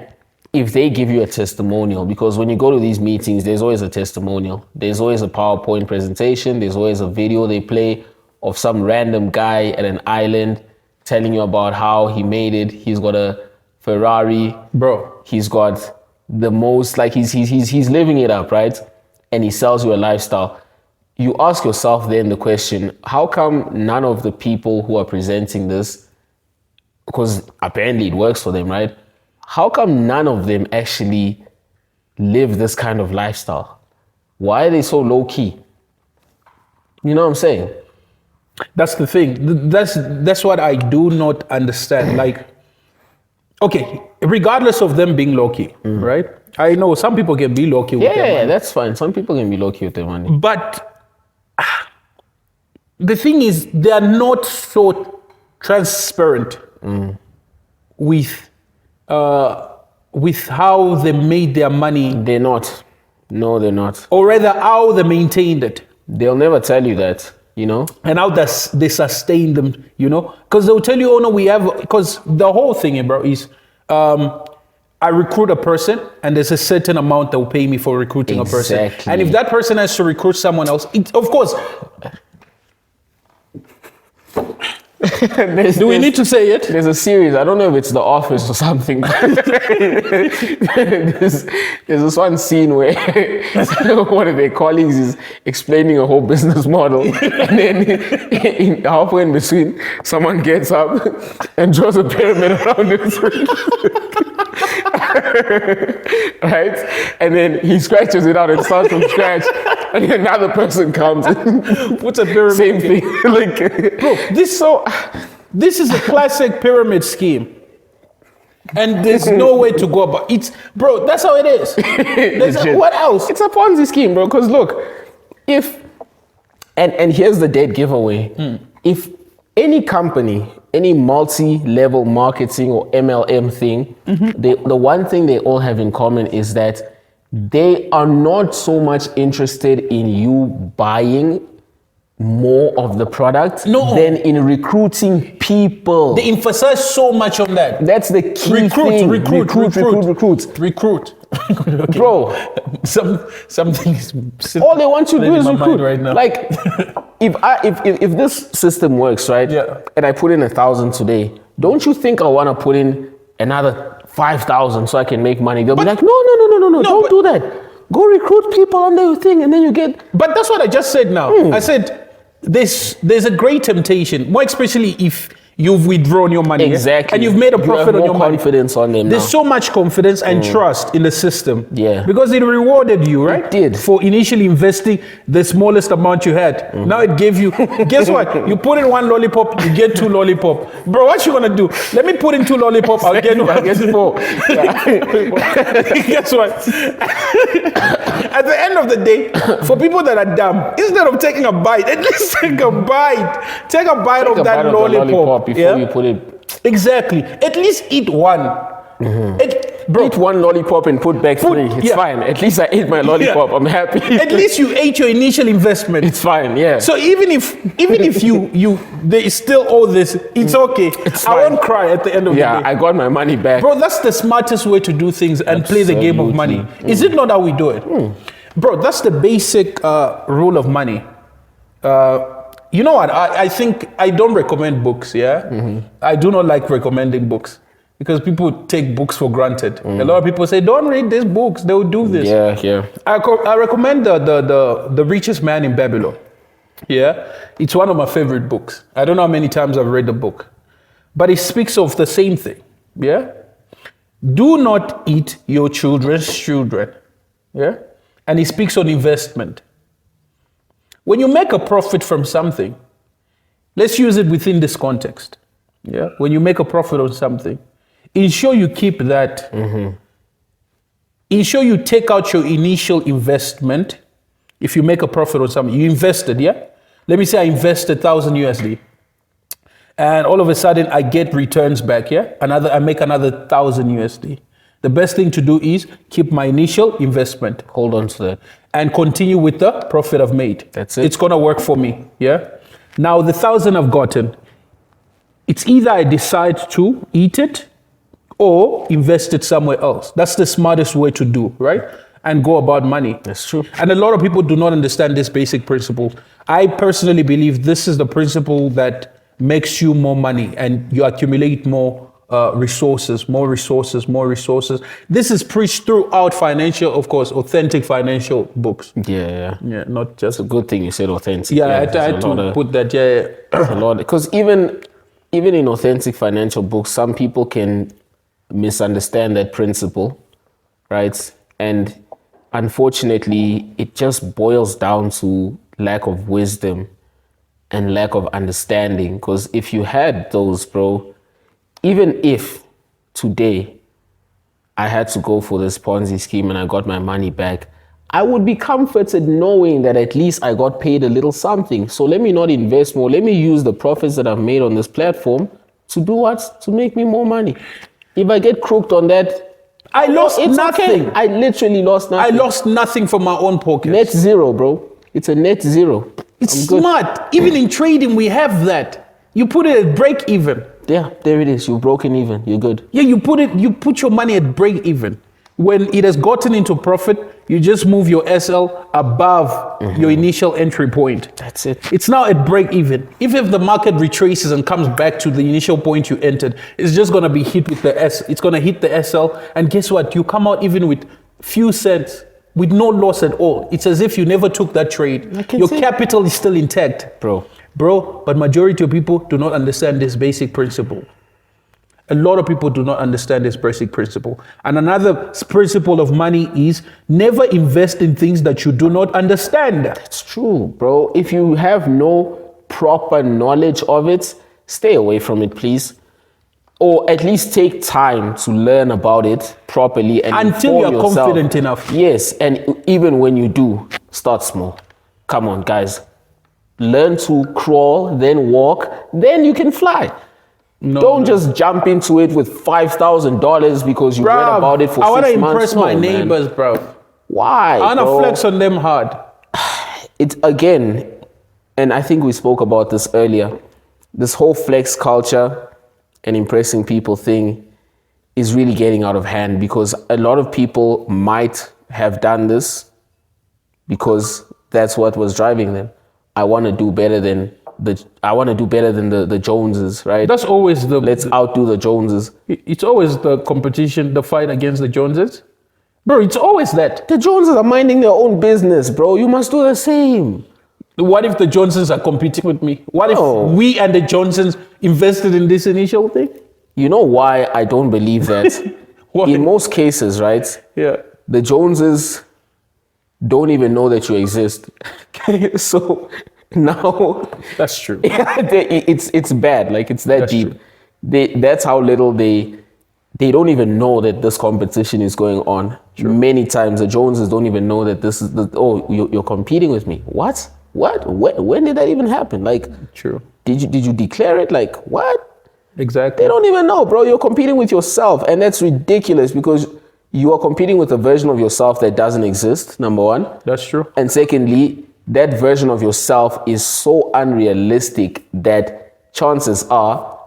[SPEAKER 3] if they give you a testimonial, because when you go to these meetings, there's always a testimonial. There's always a PowerPoint presentation. There's always a video they play of some random guy at an island telling you about how he made it. He's got a Ferrari.
[SPEAKER 4] Bro.
[SPEAKER 3] He's got the most, like he's living it up, right? And he sells you a lifestyle. You ask yourself then the question, how come none of the people who are presenting this, because apparently it works for them, right? How come none of them actually live this kind of lifestyle? Why are they so low key? You know what I'm saying?
[SPEAKER 4] That's the thing. That's what I do not understand. Like, okay, regardless of them being low key, right? I know some people can be low key with their money.
[SPEAKER 3] Yeah, that's fine. Some people can be low key with their money.
[SPEAKER 4] But the thing is, they are not so transparent with how they made their money,
[SPEAKER 3] They're not. No, they're not.
[SPEAKER 4] or rather how they maintained it,
[SPEAKER 3] They'll never tell you that, you know?
[SPEAKER 4] and how they sustain them, you know? Because they'll tell you, oh no, we have, because the whole thing, bro, is I recruit a person and there's a certain amount that will pay me for recruiting a person.
[SPEAKER 3] Exactly.
[SPEAKER 4] And if that person has to recruit someone else, of course, Do we need to say it?
[SPEAKER 3] There's a series. I don't know if it's The Office or something. there's this one scene where one of their colleagues is explaining a whole business model, and then halfway in between, someone gets up and draws a pyramid around it. Right? And then he scratches it out and starts from scratch, and then another person comes and puts a pyramid. Same thing. Like,
[SPEAKER 4] bro, this is a classic pyramid scheme. And there's no way to go about it. Bro, that's how it is. What else?
[SPEAKER 3] It's a Ponzi scheme, bro. Because look, and here's the dead giveaway. If any company, any multi-level marketing or MLM thing, the one thing they all have in common is that they are not so much interested in you buying more of the product than in recruiting people.
[SPEAKER 4] They emphasize so much on that.
[SPEAKER 3] That's the key thing. Recruit.
[SPEAKER 4] Okay.
[SPEAKER 3] Bro,
[SPEAKER 4] something is
[SPEAKER 3] all they want you to do is recruit
[SPEAKER 4] right now.
[SPEAKER 3] Like, if this system works, right?
[SPEAKER 4] Yeah.
[SPEAKER 3] And I put in 1,000 today, don't you think I want to put in another 5,000 so I can make money? They'll be like, no, don't do that. Go recruit people on their thing, and then you get.
[SPEAKER 4] But that's what I just said now. I said there's a great temptation, more especially if you've withdrawn your money.
[SPEAKER 3] Exactly.
[SPEAKER 4] And you've made a profit on your money.
[SPEAKER 3] Confidence on them.
[SPEAKER 4] There's
[SPEAKER 3] now.
[SPEAKER 4] so much confidence and trust in the system.
[SPEAKER 3] Yeah.
[SPEAKER 4] Because it rewarded you, right?
[SPEAKER 3] It did.
[SPEAKER 4] For initially investing the smallest amount you had. Now it gave you, guess what? You put in 1 lollipop, you get 2 lollipop. Bro, what you gonna do? Let me put in 2 lollipop, I'll get 4. Guess what? At the end of the day, for people that are dumb, instead of taking a bite, at least take a bite. Take a bite of that lollipop.
[SPEAKER 3] Before you put it.
[SPEAKER 4] Exactly. At least eat one.
[SPEAKER 3] Bro, eat 1 lollipop and put back 3. It's fine. At least I ate my lollipop. I'm happy.
[SPEAKER 4] At least you ate your initial investment.
[SPEAKER 3] It's fine. Yeah.
[SPEAKER 4] So even if you they still owe this, it's okay. I won't cry at the end of the day.
[SPEAKER 3] Yeah, I got my money back.
[SPEAKER 4] Bro, that's the smartest way to do things and play the game of money. Is it not how we do it? Bro, that's the basic rule of money. You know what? I think I don't recommend books, yeah? I do not like recommending books because people take books for granted. A lot of people say, don't read these books, they'll do this.
[SPEAKER 3] Yeah.
[SPEAKER 4] I recommend the Richest Man in Babylon. Yeah? It's one of my favorite books. I don't know how many times I've read the book, but it speaks of the same thing. Yeah? Do not eat your children's children. Yeah? And it speaks on investment. When you make a profit from something, let's use it within this context. Yeah. When you make a profit on something, ensure you keep that. Ensure you take out your initial investment. If you make a profit on something, you invested, yeah? Let me say I invested 1,000 USD. And all of a sudden I get returns back, yeah? I make another 1,000 USD. The best thing to do is keep my initial investment.
[SPEAKER 3] Hold on to that.
[SPEAKER 4] And continue with the profit I've made.
[SPEAKER 3] That's it.
[SPEAKER 4] It's gonna work for me, yeah? Now the 1,000 I've gotten, it's either I decide to eat it or invest it somewhere else. That's the smartest way to do, right? And go about money.
[SPEAKER 3] That's true.
[SPEAKER 4] And a lot of people do not understand this basic principle. I personally believe this is the principle that makes you more money and you accumulate more resources. This is preached throughout financial, of course, authentic financial books.
[SPEAKER 3] Yeah.
[SPEAKER 4] Not just
[SPEAKER 3] It's a good thing you said authentic.
[SPEAKER 4] I had to put that.
[SPEAKER 3] A lot, because even in authentic financial books, some people can misunderstand that principle, right? And unfortunately, it just boils down to lack of wisdom and lack of understanding. Because if you had those, bro, even if today I had to go for this Ponzi scheme and I got my money back, I would be comforted knowing that at least I got paid a little something. So let me not invest more. Let me use the profits that I've made on this platform to do what? To make me more money. If I get crooked on that,
[SPEAKER 4] I lost nothing.
[SPEAKER 3] Okay. I literally lost nothing.
[SPEAKER 4] I lost nothing from my own pocket.
[SPEAKER 3] Net zero, bro. It's a net zero.
[SPEAKER 4] It's smart. Even in trading, we have that. You put it at break even.
[SPEAKER 3] Yeah, there it is. You've broken even. You're good.
[SPEAKER 4] Yeah, you put your money at break even. When it has gotten into profit, you just move your SL above your initial entry point.
[SPEAKER 3] That's it.
[SPEAKER 4] It's now at break even. If the market retraces and comes back to the initial point you entered, it's just gonna be hit with it's gonna hit the SL, and guess what? You come out even with few cents, with no loss at all. It's as if you never took that trade. Your capital is still intact.
[SPEAKER 3] Bro,
[SPEAKER 4] but majority of people do not understand this basic principle. A lot of people do not understand this basic principle. And another principle of money is never invest in things that you do not understand.
[SPEAKER 3] it's true, bro. If you have no proper knowledge of it, stay away from it, please. Or at least take time to learn about it properly and
[SPEAKER 4] until you're
[SPEAKER 3] yourself.
[SPEAKER 4] confident enough.
[SPEAKER 3] Yes, and even when you do, start small. Come on, guys. Learn to crawl, then walk, then you can fly. Don't just jump into it with $5,000 because you read about it for 6 months.
[SPEAKER 4] I want to impress my neighbors, bro.
[SPEAKER 3] Why?
[SPEAKER 4] I want to flex on them hard.
[SPEAKER 3] It's again, and I think we spoke about this earlier, this whole flex culture and impressing people thing is really getting out of hand, because a lot of people might have done this because that's what was driving them. I want to do better than the Joneses, right?
[SPEAKER 4] That's always
[SPEAKER 3] let's outdo the Joneses.
[SPEAKER 4] It's always the competition, the fight against the Joneses. Bro, it's always that.
[SPEAKER 3] The Joneses are minding their own business, bro. You must do the same.
[SPEAKER 4] What if the Johnsons are competing with me? What if we and the Johnsons invested in this initial thing?
[SPEAKER 3] You know why I don't believe that? In most cases, right?
[SPEAKER 4] Yeah.
[SPEAKER 3] The Joneses don't even know that you exist. So now
[SPEAKER 4] that's true.
[SPEAKER 3] It's bad. Like, it's that deep. That's how little they don't even know that this competition is going on. True. Many times the Joneses don't even know that this is you're competing with me. What? When did that even happen? Like,
[SPEAKER 4] true.
[SPEAKER 3] Did you declare it? Like, what?
[SPEAKER 4] Exactly.
[SPEAKER 3] They don't even know, bro. You're competing with yourself, and that's ridiculous because you are competing with a version of yourself that doesn't exist, number one.
[SPEAKER 4] That's true.
[SPEAKER 3] And secondly, that version of yourself is so unrealistic that chances are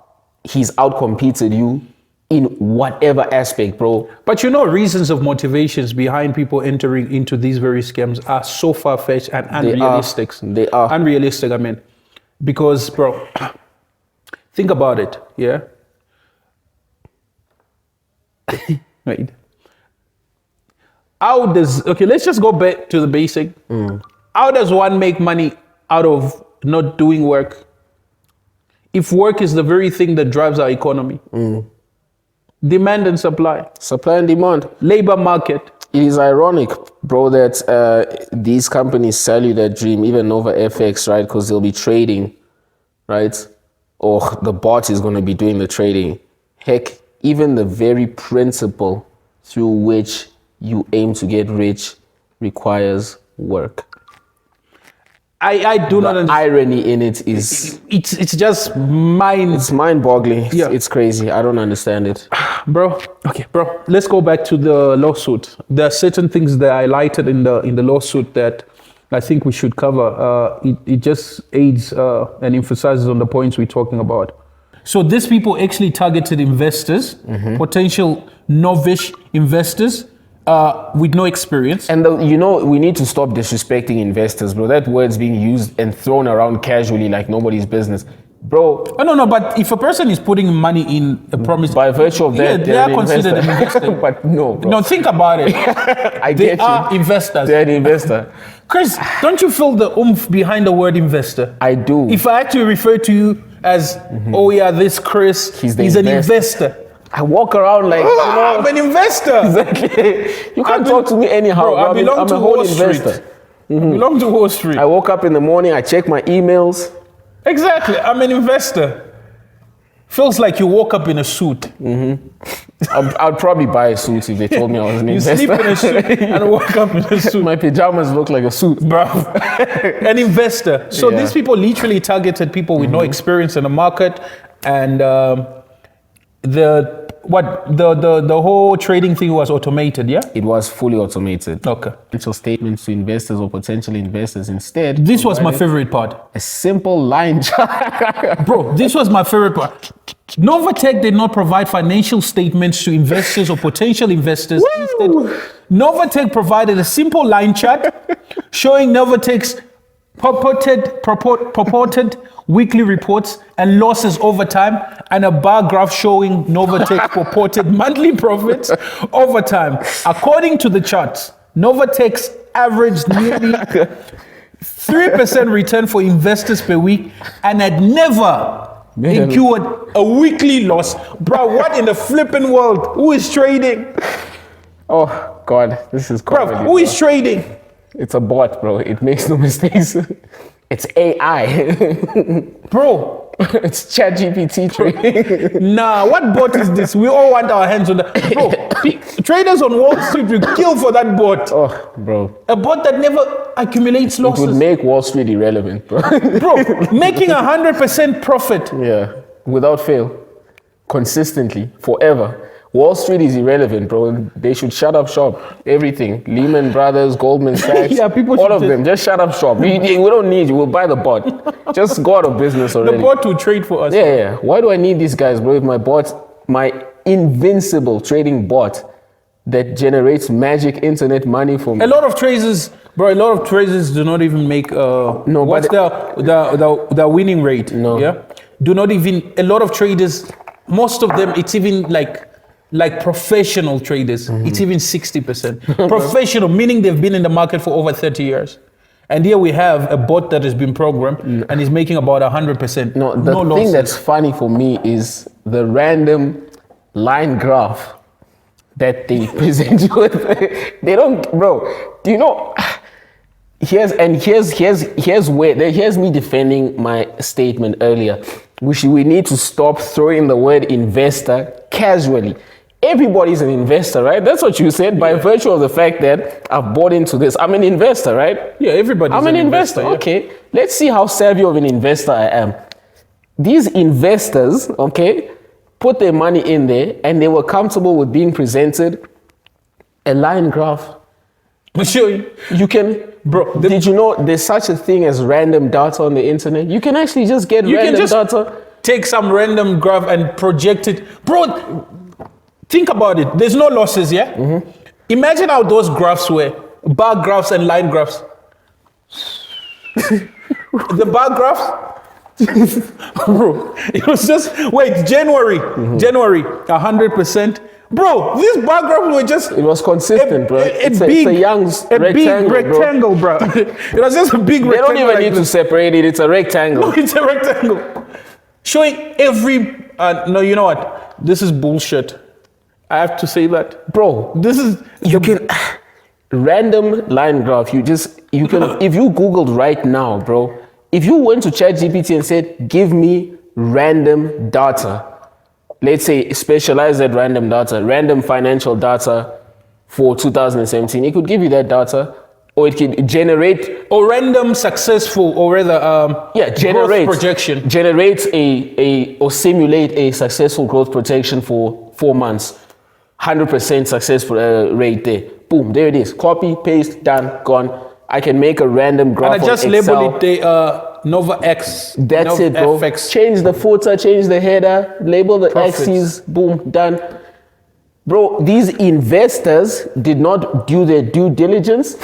[SPEAKER 3] he's outcompeted you in whatever aspect, bro.
[SPEAKER 4] But reasons of motivations behind people entering into these very scams are so far-fetched and unrealistic.
[SPEAKER 3] They are.
[SPEAKER 4] Unrealistic, I mean. Because, bro, think about it, yeah? Right. Let's just go back to the basic. How does one make money out of not doing work? If work is the very thing that drives our economy. Demand and supply.
[SPEAKER 3] Supply and demand.
[SPEAKER 4] Labor market.
[SPEAKER 3] It is ironic, bro, that these companies sell you that dream, even Novatech, right? Because they'll be trading, right? Or the bot is going to be doing the trading. Heck, even the very principle through which you aim to get rich requires work.
[SPEAKER 4] I do not understand.
[SPEAKER 3] Irony in it is...
[SPEAKER 4] It's just mind...
[SPEAKER 3] It's mind-boggling.
[SPEAKER 4] Yeah.
[SPEAKER 3] It's crazy. I don't understand it.
[SPEAKER 4] Bro, let's go back to the lawsuit. There are certain things that I highlighted in the lawsuit that I think we should cover. It just aids and emphasizes on the points we're talking about. So these people actually targeted investors, potential novice investors, with no experience.
[SPEAKER 3] And we need to stop disrespecting investors, bro. That word's being used and thrown around casually like nobody's business. Bro.
[SPEAKER 4] No, but if a person is putting money in a promise...
[SPEAKER 3] By virtue of that,
[SPEAKER 4] they are considered an investor.
[SPEAKER 3] But no, bro.
[SPEAKER 4] No, think about it. They are investors.
[SPEAKER 3] They're an investor.
[SPEAKER 4] Chris, don't you feel the oomph behind the word investor?
[SPEAKER 3] I do.
[SPEAKER 4] If I had to refer to you as, this Chris, he's an investor.
[SPEAKER 3] I walk around like,
[SPEAKER 4] I'm an investor.
[SPEAKER 3] Exactly. You can't talk to me anyhow.
[SPEAKER 4] Bro, I belong to Wall Street. I belong to Wall Street.
[SPEAKER 3] I woke up in the morning, I check my emails.
[SPEAKER 4] Exactly. I'm an investor. Feels like you woke up in a suit.
[SPEAKER 3] I'd probably buy a suit if they told me I was an investor.
[SPEAKER 4] You sleep in a suit and woke up in a suit.
[SPEAKER 3] My pajamas look like a suit.
[SPEAKER 4] Bro. An investor. So these people literally targeted people with no experience in the market, and the whole trading thing was automated, yeah?
[SPEAKER 3] It was fully automated.
[SPEAKER 4] Okay.
[SPEAKER 3] Financial statements to investors or potential investors instead.
[SPEAKER 4] This was my favorite part.
[SPEAKER 3] A simple line chart.
[SPEAKER 4] Bro, this was my favorite part. Novatech did not provide financial statements to investors or potential investors. Instead, Novatech provided a simple line chart showing Novatech's purported weekly reports and losses over time, and a bar graph showing Novatech's purported monthly profits over time. According to the charts, Novatech's averaged nearly 3% return for investors per week and had never incurred a weekly loss. Bro, what in the flipping world? Who is trading?
[SPEAKER 3] Oh God, this is comedy.
[SPEAKER 4] Bro, who is trading?
[SPEAKER 3] It's a bot, bro. It makes no mistakes. It's AI.
[SPEAKER 4] Bro,
[SPEAKER 3] It's ChatGPT trading.
[SPEAKER 4] nah, what bot is this? We all want our hands on that. Bro, traders on Wall Street will kill for that bot.
[SPEAKER 3] Oh, bro.
[SPEAKER 4] A bot that never accumulates
[SPEAKER 3] It
[SPEAKER 4] losses.
[SPEAKER 3] would make Wall Street irrelevant, bro.
[SPEAKER 4] Bro, making 100% profit.
[SPEAKER 3] Yeah, without fail, consistently, forever. Wall Street is irrelevant, bro. They should shut up shop. Everything. Lehman Brothers, Goldman Sachs,
[SPEAKER 4] Yeah, people
[SPEAKER 3] all
[SPEAKER 4] should
[SPEAKER 3] of them. Just shut up shop. We don't need you. We'll buy the bot. Just go out of business already.
[SPEAKER 4] The bot will trade for us.
[SPEAKER 3] Yeah. Why do I need these guys, bro? If my invincible trading bot that generates magic internet money for me.
[SPEAKER 4] A lot of traders, bro, do not even make what's their winning rate?
[SPEAKER 3] No.
[SPEAKER 4] Yeah. Do not even, a lot of traders, most of them, it's even like professional traders, it's even 60%. Professional, meaning they've been in the market for over 30 years. And here we have a bot that has been programmed and is making about 100%.
[SPEAKER 3] No, the thing
[SPEAKER 4] losses.
[SPEAKER 3] that's funny for me is the random line graph that they present you with. They don't, bro. Do you know? Here's me defending my statement earlier. We need to stop throwing the word investor casually. Everybody's an investor, right? That's what you said. By virtue of the fact that I've bought into this, I'm an investor, right?
[SPEAKER 4] Yeah, everybody's
[SPEAKER 3] I'm an investor.
[SPEAKER 4] yeah.
[SPEAKER 3] Okay, let's see how savvy of an investor I am. These investors, okay, put their money in there and they were comfortable with being presented a line graph.
[SPEAKER 4] I'll show you.
[SPEAKER 3] You can, bro, did you know there's such a thing as random data on the internet? You can actually just get random data.
[SPEAKER 4] Take some random graph and project it. Bro, think about it. There's no losses, yeah? Imagine how those graphs were. Bar graphs and line graphs. The bar graphs, bro, it was just, January, 100%. Bro, these bar graphs were just...
[SPEAKER 3] It was consistent, bro. It's
[SPEAKER 4] big,
[SPEAKER 3] a young
[SPEAKER 4] rectangle, bro. It was just a big rectangle.
[SPEAKER 3] They don't even need to separate it. It's a rectangle.
[SPEAKER 4] No, it's a rectangle. Showing every... no, you know what? This is bullshit. I have to say that.
[SPEAKER 3] Bro,
[SPEAKER 4] This is...
[SPEAKER 3] you can... Random line graph, you can... If you Googled right now, bro, if you went to ChatGPT and said, give me random data, let's say specialized at random data, random financial data for 2017, it could give you that data, or it could generate...
[SPEAKER 4] Or random successful, or rather, growth projection.
[SPEAKER 3] Generates or simulate a successful growth projection for 4 months. 100% successful rate there. Boom, there it is. Copy, paste, done, gone. I can make a random graph
[SPEAKER 4] And I just
[SPEAKER 3] on Excel.
[SPEAKER 4] labeled it the NovaX.
[SPEAKER 3] That's it, bro.
[SPEAKER 4] FX.
[SPEAKER 3] Change the footer, change the header, label the
[SPEAKER 4] Profits.
[SPEAKER 3] axes, boom, done. Bro, these investors did not do their due diligence.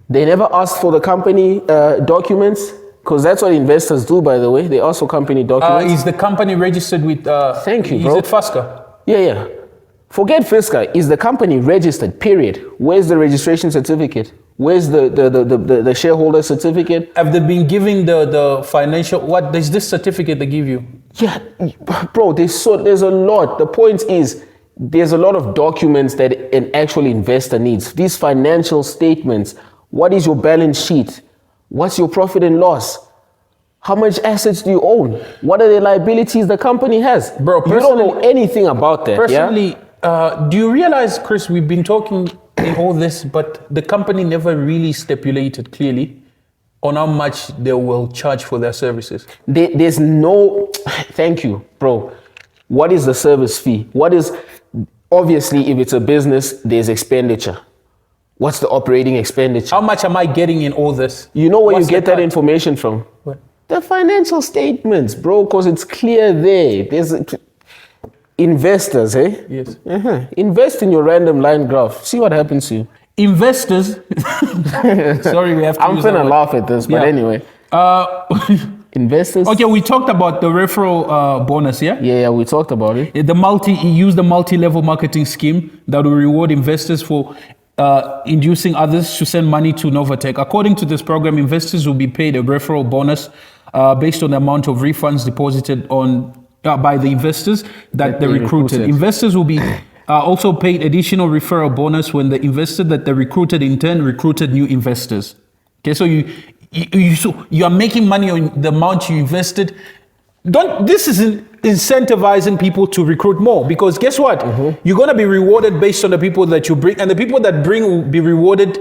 [SPEAKER 3] They never asked for the company documents, because that's what investors do, by the way. They ask for company documents.
[SPEAKER 4] Is the company registered with...
[SPEAKER 3] Thank you, bro.
[SPEAKER 4] Is it FASCA?
[SPEAKER 3] Yeah. Forget FISCA. Is the company registered, period? Where's the registration certificate? Where's the shareholder certificate?
[SPEAKER 4] Have they been giving the financial... What is this certificate they give you?
[SPEAKER 3] Yeah, bro, there's a lot. The point is, there's a lot of documents that an actual investor needs. These financial statements. What is your balance sheet? What's your profit and loss? How much assets do you own? What are the liabilities the company has?
[SPEAKER 4] Bro,
[SPEAKER 3] you don't know anything about that.
[SPEAKER 4] Personally, do you realize, Chris, we've been talking in all this, but the company never really stipulated clearly on how much they will charge for their services.
[SPEAKER 3] There's no... Thank you, bro. What is the service fee? Obviously, if it's a business, there's expenditure. What's the operating expenditure?
[SPEAKER 4] How much am I getting in all this?
[SPEAKER 3] You know where
[SPEAKER 4] What's
[SPEAKER 3] you get
[SPEAKER 4] the
[SPEAKER 3] that
[SPEAKER 4] cut?
[SPEAKER 3] information from?
[SPEAKER 4] What?
[SPEAKER 3] The financial statements, bro, because it's clear there. Investors, eh?
[SPEAKER 4] Yes.
[SPEAKER 3] Invest in your random line graph. See what happens to you.
[SPEAKER 4] Investors. Sorry, we have to.
[SPEAKER 3] I'm
[SPEAKER 4] use that
[SPEAKER 3] finna
[SPEAKER 4] word.
[SPEAKER 3] laugh at this, but
[SPEAKER 4] Yeah.
[SPEAKER 3] anyway. Investors.
[SPEAKER 4] Okay, we talked about the referral bonus, yeah?
[SPEAKER 3] Yeah, we talked about it.
[SPEAKER 4] Use the multi-level marketing scheme that will reward investors for inducing others to send money to Novatech. According to this program, investors will be paid a referral bonus based on the amount of refunds deposited on by the investors that they recruited. Investors will be also paid additional referral bonus when the investor that they recruited in turn recruited new investors. Okay, so you are making money on the amount you invested. This isn't incentivizing people to recruit more, because guess what? You're going to be rewarded based on the people that you bring, and the people that bring will be rewarded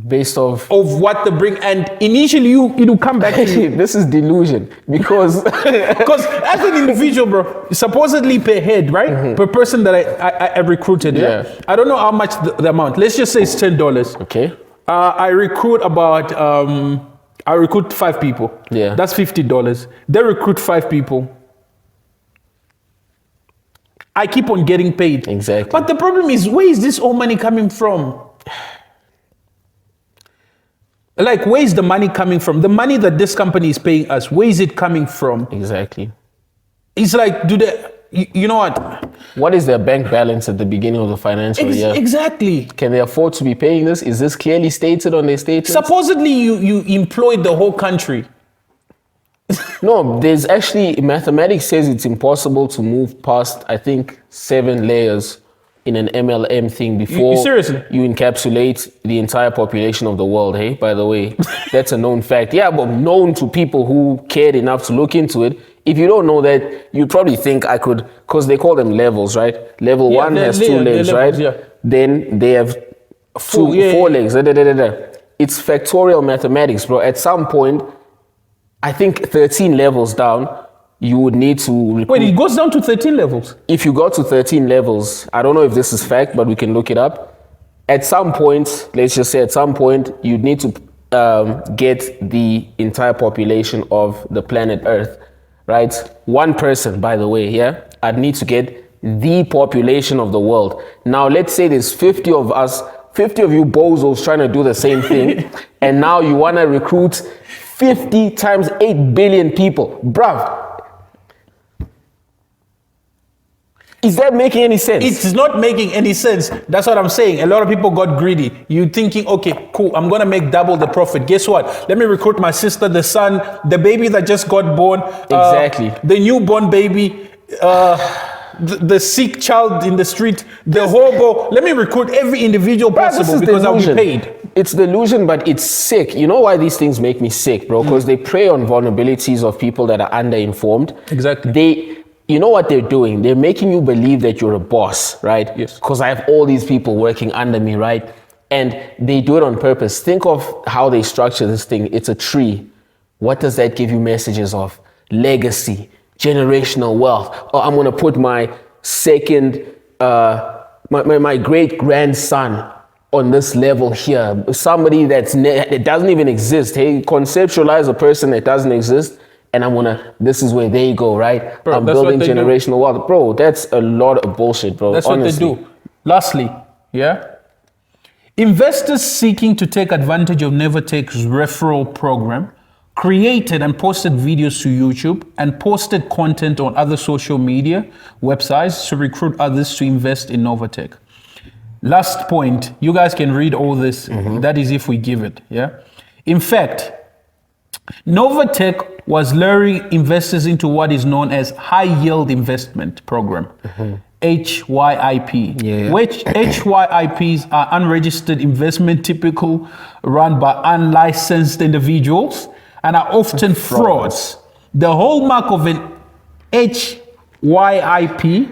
[SPEAKER 3] based of
[SPEAKER 4] what they bring, and initially it'll come back to you.
[SPEAKER 3] This is delusion, because
[SPEAKER 4] as an individual, bro, supposedly per head, right? Per person that I recruited. Yeah. I don't know how much the amount. Let's just say it's $10.
[SPEAKER 3] Okay.
[SPEAKER 4] I recruit about I recruit 5 people.
[SPEAKER 3] Yeah.
[SPEAKER 4] That's $50. They recruit 5 people. I keep on getting paid.
[SPEAKER 3] Exactly.
[SPEAKER 4] But the problem is, where is this all money coming from? Like, where is the money coming from? The money that this company is paying us, where is it coming from?
[SPEAKER 3] Exactly.
[SPEAKER 4] It's like, you know what?
[SPEAKER 3] What is their bank balance at the beginning of the financial year?
[SPEAKER 4] Exactly.
[SPEAKER 3] Can they afford to be paying this? Is this clearly stated on their statements?
[SPEAKER 4] Supposedly, you employed the whole country.
[SPEAKER 3] No, there's actually, mathematics says it's impossible to move past, I think, 7 layers in an MLM thing before
[SPEAKER 4] seriously?
[SPEAKER 3] you encapsulate the entire population of the world, hey? By the way, that's a known fact. Yeah, but known to people who cared enough to look into it. If you don't know that, you probably think I could, because they call them levels, right? Level 1 has 2 legs, right?
[SPEAKER 4] Yeah.
[SPEAKER 3] Then they have 4 legs. It's factorial mathematics, bro. At some point, I think 13 levels down, you would need to recruit.
[SPEAKER 4] Wait, it goes down to 13 levels?
[SPEAKER 3] If you got to 13 levels, I don't know if this is fact, but we can look it up. At some point, let's just say at some point, you'd need to get the entire population of the planet Earth, right? One person, by the way, yeah? I'd need to get the population of the world. Now, let's say there's 50 of us, 50 of you bozos trying to do the same thing, and now you want to recruit 50 times 8 billion people. Bruv. Is that making any sense?
[SPEAKER 4] It's not making any sense. That's what I'm saying. A lot of people got greedy. You thinking, okay, cool, I'm going to make double the profit. Guess what? Let me recruit my sister, the son, the baby that just got born.
[SPEAKER 3] Exactly.
[SPEAKER 4] The newborn baby, the sick child in the street, the hobo. Let me recruit every individual possible because I'll be paid.
[SPEAKER 3] It's delusion, but it's sick. You know why these things make me sick, bro? Because they prey on vulnerabilities of people that are underinformed.
[SPEAKER 4] Exactly.
[SPEAKER 3] You know what they're doing? They're making you believe that you're a boss, right?
[SPEAKER 4] Yes.
[SPEAKER 3] Because I have all these people working under me, right? And they do it on purpose. Think of how they structure this thing. It's a tree. What does that give you messages of? Legacy, generational wealth. Or I'm going to put my second, my great-grandson on this level here. Somebody that doesn't even exist. Hey, conceptualize a person that doesn't exist. And this is where they go, right?
[SPEAKER 4] Bro,
[SPEAKER 3] I'm building generational wealth. Bro, that's a lot of bullshit, bro.
[SPEAKER 4] That's honestly what they do. Lastly, yeah? Investors seeking to take advantage of Novatech's referral program created and posted videos to YouTube and posted content on other social media websites to recruit others to invest in Novatech. Last point, you guys can read all this. That is if we give it, yeah? In fact, Novatech was luring investors into what is known as high yield investment program, HYIP, which HYIPs are unregistered investment typical run by unlicensed individuals and are often frauds. The hallmark of an HYIP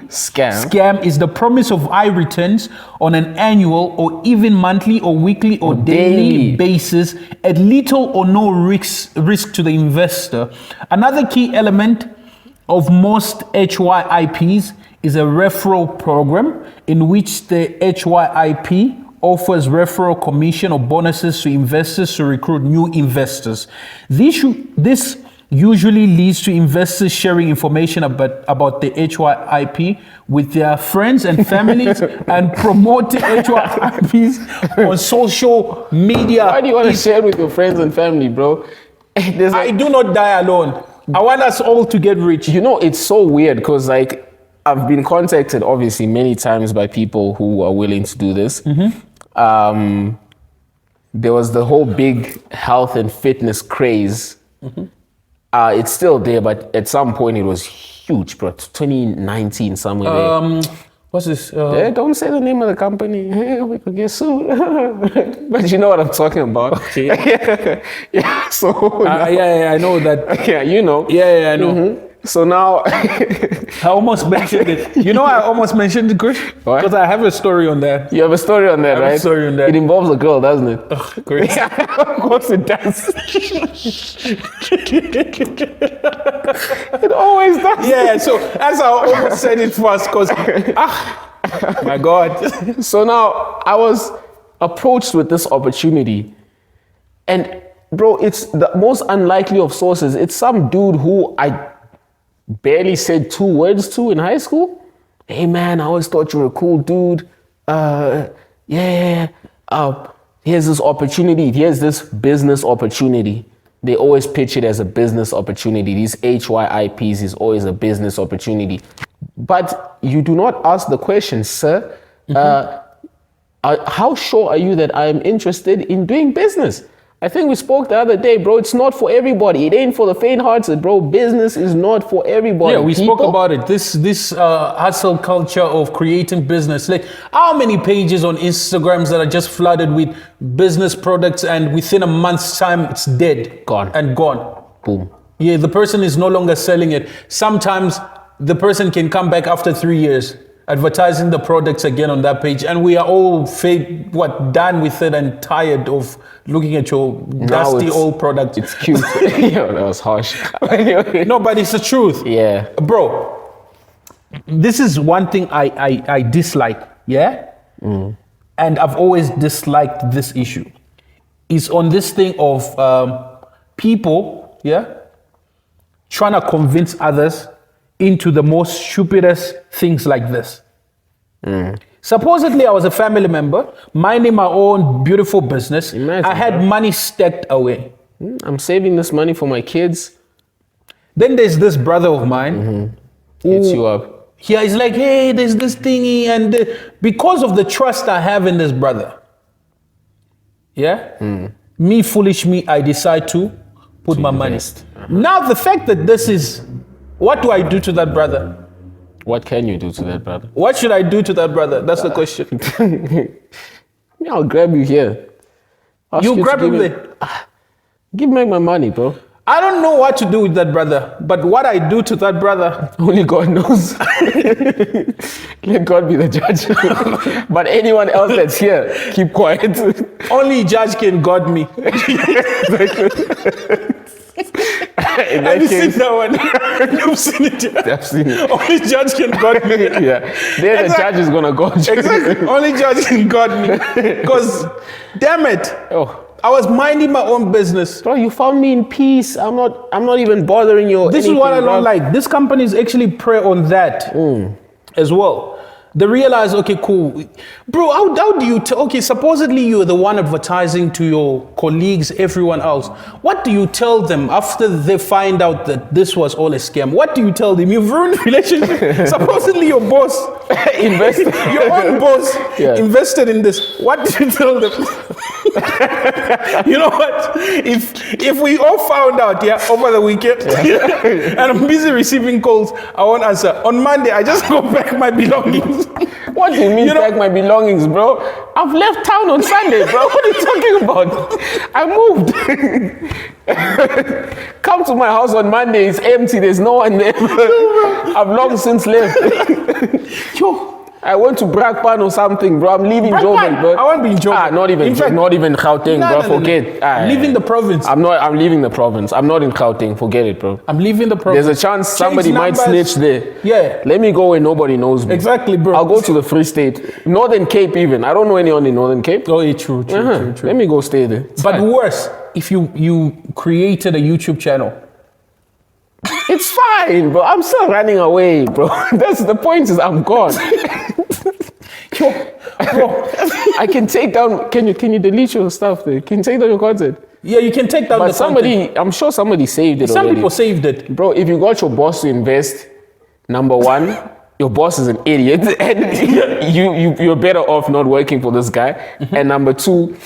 [SPEAKER 4] scam is the promise of high returns on an annual or even monthly or weekly or daily basis at little or no risk to the investor. Another key element of most HYIPs is a referral program in which the HYIP offers referral commission or bonuses to investors to recruit new investors. This usually leads to investors sharing information about the HYIP with their friends and families and promoting HYIPs on social media.
[SPEAKER 3] Why do you want to share it with your friends and family, bro?
[SPEAKER 4] I do not die alone. I want us all to get rich.
[SPEAKER 3] You know, it's so weird because, like, I've been contacted, obviously, many times by people who are willing to do this. There was the whole big health and fitness craze. It's still there, but at some point it was huge, bro. 2019, somewhere there.
[SPEAKER 4] What's this?
[SPEAKER 3] Yeah, don't say the name of the company. We could get sued. But you know what I'm talking about.
[SPEAKER 4] Okay.
[SPEAKER 3] Yeah, so...
[SPEAKER 4] Yeah, I know that.
[SPEAKER 3] Yeah, you know.
[SPEAKER 4] Yeah, I know.
[SPEAKER 3] So now...
[SPEAKER 4] I almost mentioned it. You know, I almost mentioned it, Chris?
[SPEAKER 3] What?
[SPEAKER 4] Because I have a story on that.
[SPEAKER 3] You have a story on that,
[SPEAKER 4] I have
[SPEAKER 3] right?
[SPEAKER 4] a story on that.
[SPEAKER 3] It involves a girl, doesn't it?
[SPEAKER 4] Chris.
[SPEAKER 3] Yeah, of course it does. It always does.
[SPEAKER 4] Yeah, so as I almost said it first, because, my God.
[SPEAKER 3] So now I was approached with this opportunity, and bro, it's the most unlikely of sources. It's some dude who I barely said 2 words to in high school. Hey man, I always thought you were a cool dude. Here's this opportunity. Here's this business opportunity. They always pitch it as a business opportunity. These HYIPs is always a business opportunity. But you do not ask the question, sir, how sure are you that I am interested in doing business? I think we spoke the other day, bro. It's not for everybody. It ain't for the faint-hearted, bro. Business is not for everybody.
[SPEAKER 4] Yeah, we spoke about it. This hustle culture of creating business. Like, how many pages on Instagrams that are just flooded with business products, and within a month's time, it's dead,
[SPEAKER 3] Gone.
[SPEAKER 4] and gone.
[SPEAKER 3] Boom.
[SPEAKER 4] Yeah, the person is no longer selling it. Sometimes the person can come back after 3 years, advertising the products again on that page, and we are all done with it and tired of looking at your dusty old product.
[SPEAKER 3] It's cute. Yeah, that was harsh. Anyway.
[SPEAKER 4] No, but it's the truth.
[SPEAKER 3] Yeah.
[SPEAKER 4] Bro, this is one thing I dislike, yeah? And I've always disliked this issue. Is on this thing of people, yeah, trying to convince others into the most stupidest things like this. Supposedly, I was a family member, minding my own beautiful business.
[SPEAKER 3] Imagine,
[SPEAKER 4] I had
[SPEAKER 3] bro.
[SPEAKER 4] money stacked away.
[SPEAKER 3] I'm saving this money for my kids.
[SPEAKER 4] Then there's this brother of mine.
[SPEAKER 3] Hits you up.
[SPEAKER 4] Yeah, he's like, hey, there's this thingy. And because of the trust I have in this brother, yeah, me, foolish me, I decide to put my money. Now, the fact that this is, what do I do to that brother?
[SPEAKER 3] What can you do to that, brother?
[SPEAKER 4] What should I do to that brother? That's the question.
[SPEAKER 3] Yeah, I'll grab you here. Ask
[SPEAKER 4] You
[SPEAKER 3] to
[SPEAKER 4] grab
[SPEAKER 3] give
[SPEAKER 4] him
[SPEAKER 3] me-
[SPEAKER 4] there.
[SPEAKER 3] Give me my money, bro.
[SPEAKER 4] I don't know what to do with that brother, but what I do to that brother,
[SPEAKER 3] Only God knows. Let God be the judge. But anyone else that's here, keep quiet.
[SPEAKER 4] only judge can guard me.
[SPEAKER 3] In
[SPEAKER 4] Have
[SPEAKER 3] that
[SPEAKER 4] you seen
[SPEAKER 3] case,
[SPEAKER 4] that one? You've seen it.
[SPEAKER 3] I've seen it.
[SPEAKER 4] Only judge can guard me.
[SPEAKER 3] Yeah, there the judge is gonna go.
[SPEAKER 4] Exactly. Only judge can guard me. Because, damn it,
[SPEAKER 3] Oh,
[SPEAKER 4] I was minding my own business.
[SPEAKER 3] bro, you found me in peace. I'm not even bothering you.
[SPEAKER 4] This is what I don't like. This companies actually prey on that as well. They realize, okay, cool. Bro, how do you okay, supposedly you're the one advertising to your colleagues, everyone else. What do you tell them after they find out that this was all a scam? What do you tell them? You've ruined relationship. Supposedly your boss
[SPEAKER 3] invested.
[SPEAKER 4] your own boss
[SPEAKER 3] Yeah.
[SPEAKER 4] invested in this. What do you tell them? You know what? If we all found out, over the weekend, and I'm busy receiving calls, I won't answer. On Monday, I just go back my belongings.
[SPEAKER 3] What do you mean,
[SPEAKER 4] You know-
[SPEAKER 3] pack my belongings, bro? I've left town on Sunday, bro. What are you talking about? I moved. Come to my house on Monday, it's empty, there's no one there. I've long since left.
[SPEAKER 4] Yo,
[SPEAKER 3] I went to Brakpan or something, bro. I'm leaving
[SPEAKER 4] Brakpan?
[SPEAKER 3] Joburg, bro.
[SPEAKER 4] I won't be in Joburg.
[SPEAKER 3] Not even,
[SPEAKER 4] In fact-
[SPEAKER 3] not even Gauteng,
[SPEAKER 4] No,
[SPEAKER 3] bro.
[SPEAKER 4] no, no, no.
[SPEAKER 3] Forget.
[SPEAKER 4] leaving the province.
[SPEAKER 3] I'm leaving the province. I'm not in Gauteng. Forget it, bro.
[SPEAKER 4] I'm leaving the province.
[SPEAKER 3] There's a chance
[SPEAKER 4] Change
[SPEAKER 3] somebody might
[SPEAKER 4] numbers.
[SPEAKER 3] snitch there.
[SPEAKER 4] Yeah.
[SPEAKER 3] Let me go where nobody knows me.
[SPEAKER 4] Exactly, bro.
[SPEAKER 3] I'll go to the Free State. Northern Cape even. I don't know anyone in Northern Cape.
[SPEAKER 4] Oh, yeah, true.
[SPEAKER 3] Let me go stay there. It's
[SPEAKER 4] But
[SPEAKER 3] fine.
[SPEAKER 4] worse, if you created a YouTube channel
[SPEAKER 3] It's fine, bro. I'm still running away, bro. That's the point. Is I'm gone.
[SPEAKER 4] Yo, bro.
[SPEAKER 3] I can take down. Can you delete your stuff? There? Can you take down your content?
[SPEAKER 4] Yeah, you can take down
[SPEAKER 3] But
[SPEAKER 4] the content.
[SPEAKER 3] I'm sure somebody saved it
[SPEAKER 4] Some
[SPEAKER 3] already.
[SPEAKER 4] people saved it.
[SPEAKER 3] Bro, if you got your boss to invest, number one, your boss is an idiot, and you're better off not working for this guy. And number two,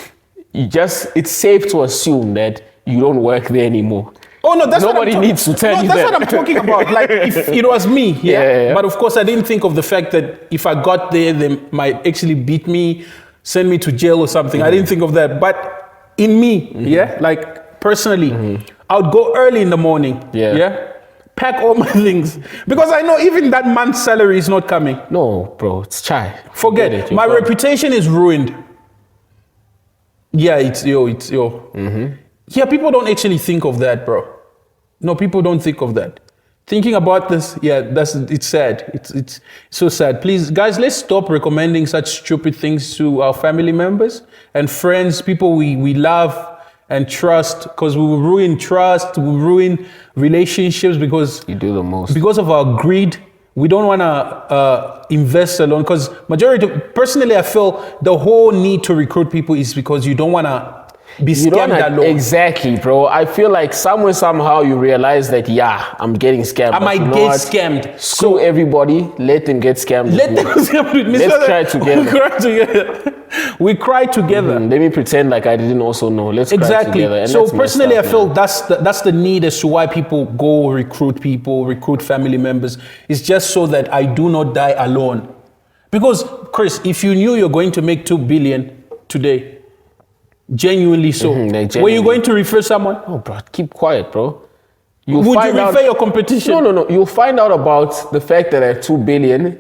[SPEAKER 3] it's safe to assume that you don't work there anymore.
[SPEAKER 4] Oh no, that's
[SPEAKER 3] Nobody needs to tell you
[SPEAKER 4] that's
[SPEAKER 3] that.
[SPEAKER 4] what I'm talking about. Like if it was me,
[SPEAKER 3] Yeah.
[SPEAKER 4] But of course, I didn't think of the fact that if I got there, they might actually beat me, send me to jail or something. I didn't think of that. But in me, like personally, I would go early in the morning. Pack all my things because I know even that month's salary is not coming.
[SPEAKER 3] No, bro, it's chai.
[SPEAKER 4] Forget it. My reputation is ruined. Yeah, it's yo. Yeah, people don't actually think of that, bro. No, people don't think of that. Thinking about this, it's sad. It's so sad. Please, guys, let's stop recommending such stupid things to our family members and friends, people we love and trust, because we will ruin trust, we will ruin relationships because
[SPEAKER 3] You do the most.
[SPEAKER 4] because of our greed. We don't want to invest alone because personally, I feel the whole need to recruit people is because you don't want to be
[SPEAKER 3] You don't
[SPEAKER 4] scammed alone.
[SPEAKER 3] exactly, bro. I feel like somehow you realize that I'm getting scammed.
[SPEAKER 4] I
[SPEAKER 3] but
[SPEAKER 4] might
[SPEAKER 3] you know
[SPEAKER 4] get
[SPEAKER 3] what?
[SPEAKER 4] scammed.
[SPEAKER 3] Screw everybody. Let them get scammed. with
[SPEAKER 4] Let
[SPEAKER 3] me.
[SPEAKER 4] them scam with me.
[SPEAKER 3] Let's
[SPEAKER 4] so that
[SPEAKER 3] cry together.
[SPEAKER 4] We cry together. We cry together.
[SPEAKER 3] Let me pretend like I didn't also know. Let's cry
[SPEAKER 4] Exactly.
[SPEAKER 3] together. And
[SPEAKER 4] So
[SPEAKER 3] let's mess
[SPEAKER 4] personally,
[SPEAKER 3] up,
[SPEAKER 4] I feel
[SPEAKER 3] man.
[SPEAKER 4] that's the need as to why people go recruit family members. It's just so that I do not die alone. Because Chris, if you knew you're going to make 2 billion today, genuinely so,
[SPEAKER 3] like
[SPEAKER 4] were you
[SPEAKER 3] genuinely.
[SPEAKER 4] going to refer someone?
[SPEAKER 3] Oh, bro, keep quiet, bro.
[SPEAKER 4] Would you refer your competition?
[SPEAKER 3] No. You'll find out about the fact that I have 2 billion,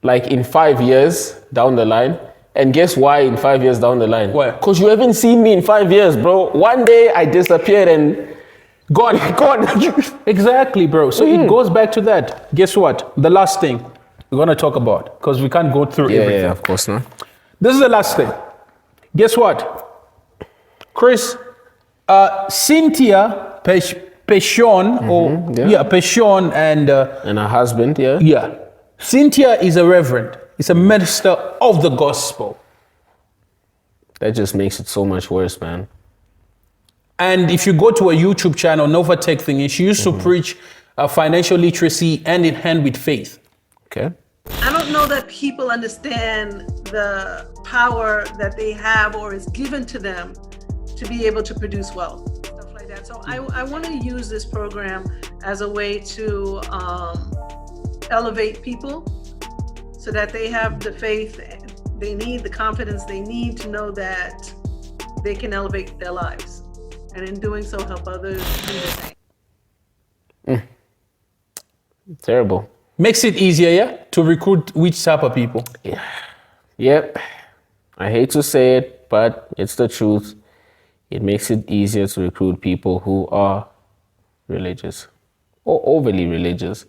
[SPEAKER 3] like in 5 years down the line. And guess why in 5 years down the line?
[SPEAKER 4] Why?
[SPEAKER 3] Because you haven't seen me in 5 years, bro. One day I disappeared and gone.
[SPEAKER 4] Exactly, bro. So it goes back to that. Guess what? The last thing we're going to talk about, because we can't go through everything.
[SPEAKER 3] Yeah, of course not.
[SPEAKER 4] This is the last thing. Guess what? Chris, Cynthia Petion, Petion and
[SPEAKER 3] And her husband,
[SPEAKER 4] Cynthia is a reverend. It's a minister of the gospel.
[SPEAKER 3] That just makes it so much worse, man.
[SPEAKER 4] And if you go to a YouTube channel, Novatech thing, she used to preach financial literacy hand in hand with faith.
[SPEAKER 3] Okay.
[SPEAKER 2] I don't know that people understand the power that they have or is given to them to be able to produce wealth, stuff like that. So I want to use this program as a way to elevate people so that they have the faith they need, the confidence they need to know that they can elevate their lives. And in doing so, help others do the same.
[SPEAKER 4] Terrible. Makes it easier, to recruit which type of people?
[SPEAKER 3] Yep. I hate to say it, but it's the truth. It makes it easier to recruit people who are religious or overly religious,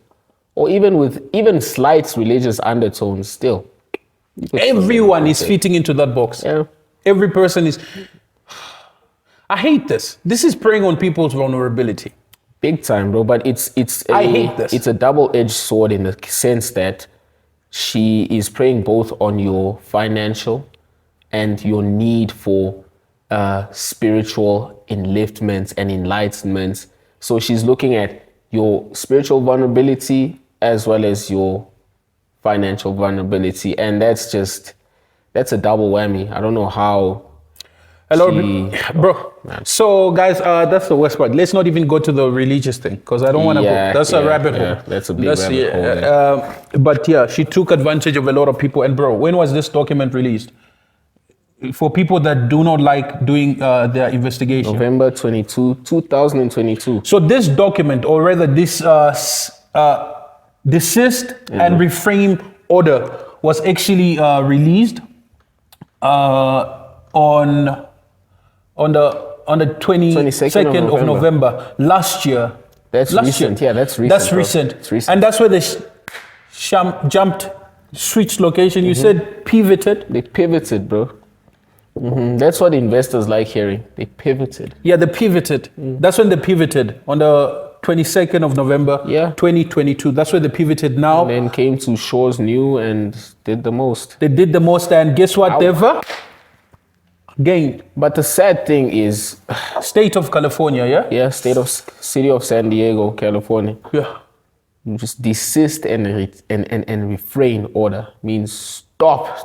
[SPEAKER 3] or even with slight religious undertones still.
[SPEAKER 4] Everyone is fitting into that box.
[SPEAKER 3] Yeah.
[SPEAKER 4] Every person is. I hate this. This is preying on people's vulnerability.
[SPEAKER 3] Big time, bro. But
[SPEAKER 4] I hate this.
[SPEAKER 3] It's a double-edged sword in the sense that she is preying both on your financial and your need for spiritual enliftment and enlightenment. So she's looking at your spiritual vulnerability as well as your financial vulnerability, and that's a double whammy. I don't know how.
[SPEAKER 4] Bro. So guys, that's the worst part. Let's not even go to the religious thing because I don't want to go. That's a rabbit hole.
[SPEAKER 3] Yeah, that's a big rabbit hole.
[SPEAKER 4] But yeah, she took advantage of a lot of people. And bro, when was this document released? For people that do not like doing their investigation.
[SPEAKER 3] November 22, 2022.
[SPEAKER 4] So this document, or rather this desist and reframe order, was actually released on the 22nd of November last year.
[SPEAKER 3] That's recent. Yeah, that's recent.
[SPEAKER 4] That's recent.
[SPEAKER 3] It's recent.
[SPEAKER 4] And that's where they jumped, switched location. You said pivoted.
[SPEAKER 3] They pivoted, bro. That's what investors like hearing. They pivoted.
[SPEAKER 4] Yeah, they pivoted. That's when they pivoted on the 22nd of November,
[SPEAKER 3] Yeah.
[SPEAKER 4] 2022. That's where they pivoted now.
[SPEAKER 3] And then came to Shores New and did the most.
[SPEAKER 4] They did the most, and guess what? They've gained.
[SPEAKER 3] But the sad thing is,
[SPEAKER 4] State of California, yeah?
[SPEAKER 3] city of San Diego, California,
[SPEAKER 4] Yeah.
[SPEAKER 3] just desist and refrain order means stop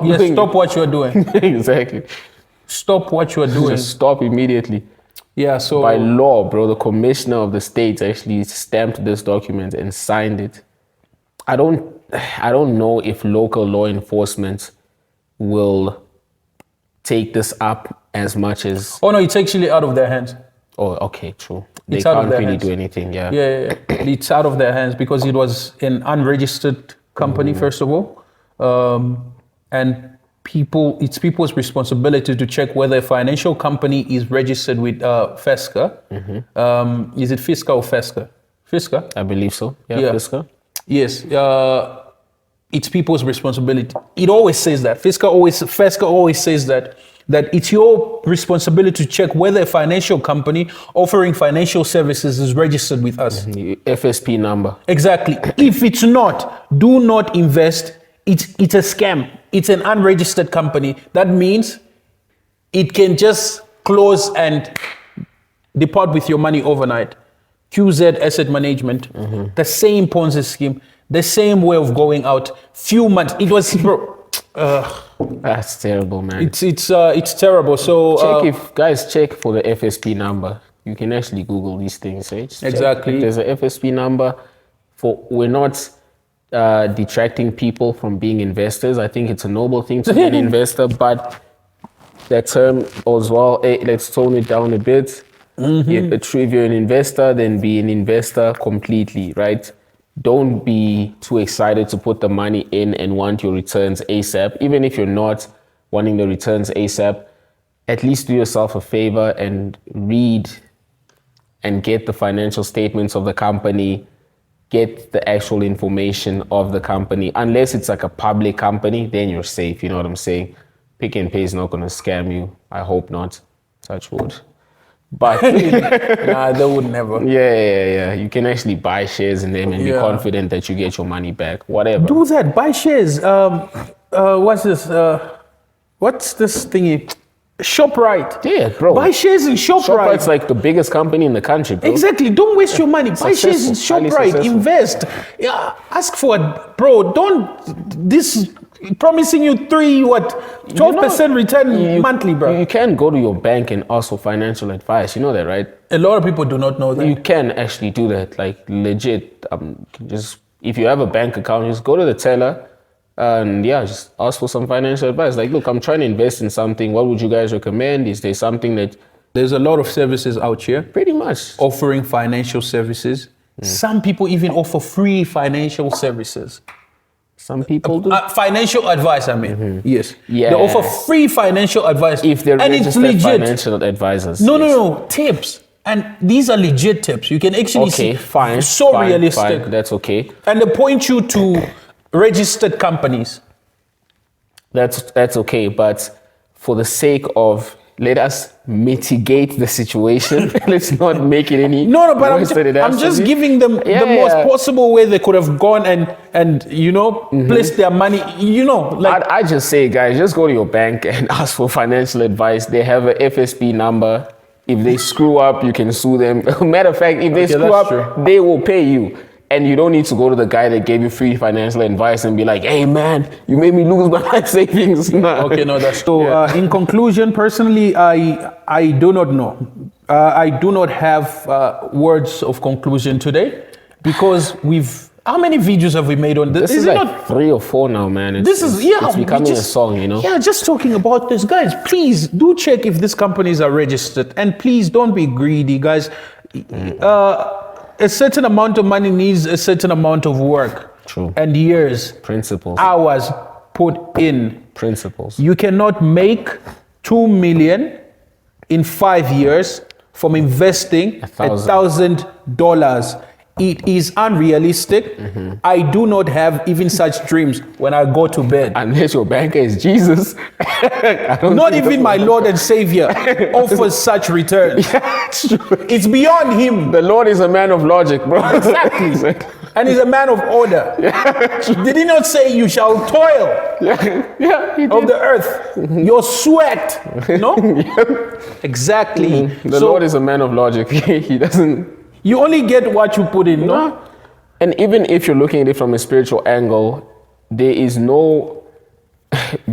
[SPEAKER 4] Yes,
[SPEAKER 3] doing
[SPEAKER 4] stop what you're doing.
[SPEAKER 3] exactly.
[SPEAKER 4] Stop what you're doing.
[SPEAKER 3] Just stop immediately.
[SPEAKER 4] Yeah, so
[SPEAKER 3] By law, bro, the commissioner of the state actually stamped this document and signed it. I don't know if local law enforcement will take this up as much as.
[SPEAKER 4] oh no, it's actually out of their hands.
[SPEAKER 3] Oh, okay, true. They
[SPEAKER 4] It's out of
[SPEAKER 3] can't
[SPEAKER 4] their
[SPEAKER 3] really
[SPEAKER 4] hands.
[SPEAKER 3] do anything. Yeah.
[SPEAKER 4] Yeah. It's out of their hands because it was an unregistered company, first of all. And it's people's responsibility to check whether a financial company is registered with FESCA. Is it FISCA or FESCA? FISCA?
[SPEAKER 3] I believe so. Yeah.
[SPEAKER 4] Yeah.
[SPEAKER 3] Fiscal.
[SPEAKER 4] Yes. It's people's responsibility. It always says that. FESCA always says that it's your responsibility to check whether a financial company offering financial services is registered with us.
[SPEAKER 3] FSP number.
[SPEAKER 4] Exactly. If it's not, do not invest. It's a scam. It's an unregistered company. That means it can just close and depart with your money overnight. QZ Asset Management, the same Ponzi scheme, the same way of going out. Few months. It was, bro.
[SPEAKER 3] That's terrible, man.
[SPEAKER 4] It's terrible. So
[SPEAKER 3] Check for the FSP number. You can actually Google these things. Eh? Just check
[SPEAKER 4] Exactly.
[SPEAKER 3] if there's a FSP number. We're not detracting people from being investors. I think it's a noble thing to be an investor, but that term as well, let's tone it down a bit. If you're an investor, then be an investor completely, right? Don't be too excited to put the money in and want your returns ASAP. Even if you're not wanting the returns ASAP, at least do yourself a favor and read and get the financial statements of the company, get the actual information of the company. Unless it's like a public company, then you're safe, you know what I'm saying? Pick and Pay is not gonna scam you. I hope not. Touch wood. But
[SPEAKER 4] nah, they would never.
[SPEAKER 3] yeah. You can actually buy shares in them and be confident that you get your money back. Whatever.
[SPEAKER 4] Do that. Buy shares. What's this? What's this thingy? ShopRite.
[SPEAKER 3] Yeah, bro.
[SPEAKER 4] Buy shares in ShopRite.
[SPEAKER 3] ShopRite's like the biggest company in the country, bro.
[SPEAKER 4] Exactly. Don't waste your money. Buy shares in
[SPEAKER 3] Successful, highly
[SPEAKER 4] ShopRite.
[SPEAKER 3] successful.
[SPEAKER 4] Invest. Yeah, ask for it, bro. Don't this promising you 12% return monthly, bro.
[SPEAKER 3] You can go to your bank and ask for financial advice. You know that, right?
[SPEAKER 4] A lot of people do not know that.
[SPEAKER 3] You can actually do that, like legit. Just if you have a bank account, just go to the teller and just ask for some financial advice. Like, look, I'm trying to invest in something. What would you guys recommend? Is there something that
[SPEAKER 4] There's a lot of services out here
[SPEAKER 3] pretty much
[SPEAKER 4] offering financial services. Some people even offer free financial services.
[SPEAKER 3] some people do?
[SPEAKER 4] Financial advice, I mean. Yes.
[SPEAKER 3] Yeah.
[SPEAKER 4] They offer free financial advice.
[SPEAKER 3] If they're
[SPEAKER 4] and it's
[SPEAKER 3] registered
[SPEAKER 4] legit.
[SPEAKER 3] financial advisors.
[SPEAKER 4] No. Tips. And these are legit tips. You can actually see.
[SPEAKER 3] Fine.
[SPEAKER 4] So
[SPEAKER 3] fine,
[SPEAKER 4] realistic.
[SPEAKER 3] Fine. That's okay.
[SPEAKER 4] And they point you to registered companies.
[SPEAKER 3] That's okay. But for the sake of, let us mitigate the situation. Let's not make it any
[SPEAKER 4] No, but
[SPEAKER 3] worse than it has
[SPEAKER 4] I'm
[SPEAKER 3] to
[SPEAKER 4] just
[SPEAKER 3] be.
[SPEAKER 4] giving them the most possible way they could have gone and placed their money, like.
[SPEAKER 3] I just say, guys, just go to your bank and ask for financial advice. They have a FSP number. If they screw up, you can sue them. Matter of fact, if they screw up, they will pay you. And you don't need to go to the guy that gave you free financial advice and be like, hey man, you made me lose my life savings. Nah.
[SPEAKER 4] Okay, no, that's so. In conclusion, personally, I do not know. I do not have words of conclusion today because how many videos have we made on this?
[SPEAKER 3] This is like 3 or 4 now, man. It's becoming a song,
[SPEAKER 4] Yeah, just talking about this, guys. Please do check if these companies are registered, and please don't be greedy, guys. A certain amount of money needs a certain amount of work.
[SPEAKER 3] True.
[SPEAKER 4] And years,
[SPEAKER 3] Principles.
[SPEAKER 4] hours put in.
[SPEAKER 3] Principles.
[SPEAKER 4] You cannot make 2 million in 5 years from investing $1,000 It is unrealistic. I do not have even such dreams when I go to bed.
[SPEAKER 3] Unless your banker is Jesus. I don't
[SPEAKER 4] Not
[SPEAKER 3] think
[SPEAKER 4] even my Lord and Savior offers such return.
[SPEAKER 3] it's true.
[SPEAKER 4] It's beyond him.
[SPEAKER 3] The Lord is a man of logic, bro.
[SPEAKER 4] Exactly. And he's a man of order. Did he not say you shall toil
[SPEAKER 3] Yeah, he did.
[SPEAKER 4] of the earth? Your sweat. No? Exactly.
[SPEAKER 3] The Lord is a man of logic. He doesn't.
[SPEAKER 4] You only get what you put in, no?
[SPEAKER 3] And even if you're looking at it from a spiritual angle, there is no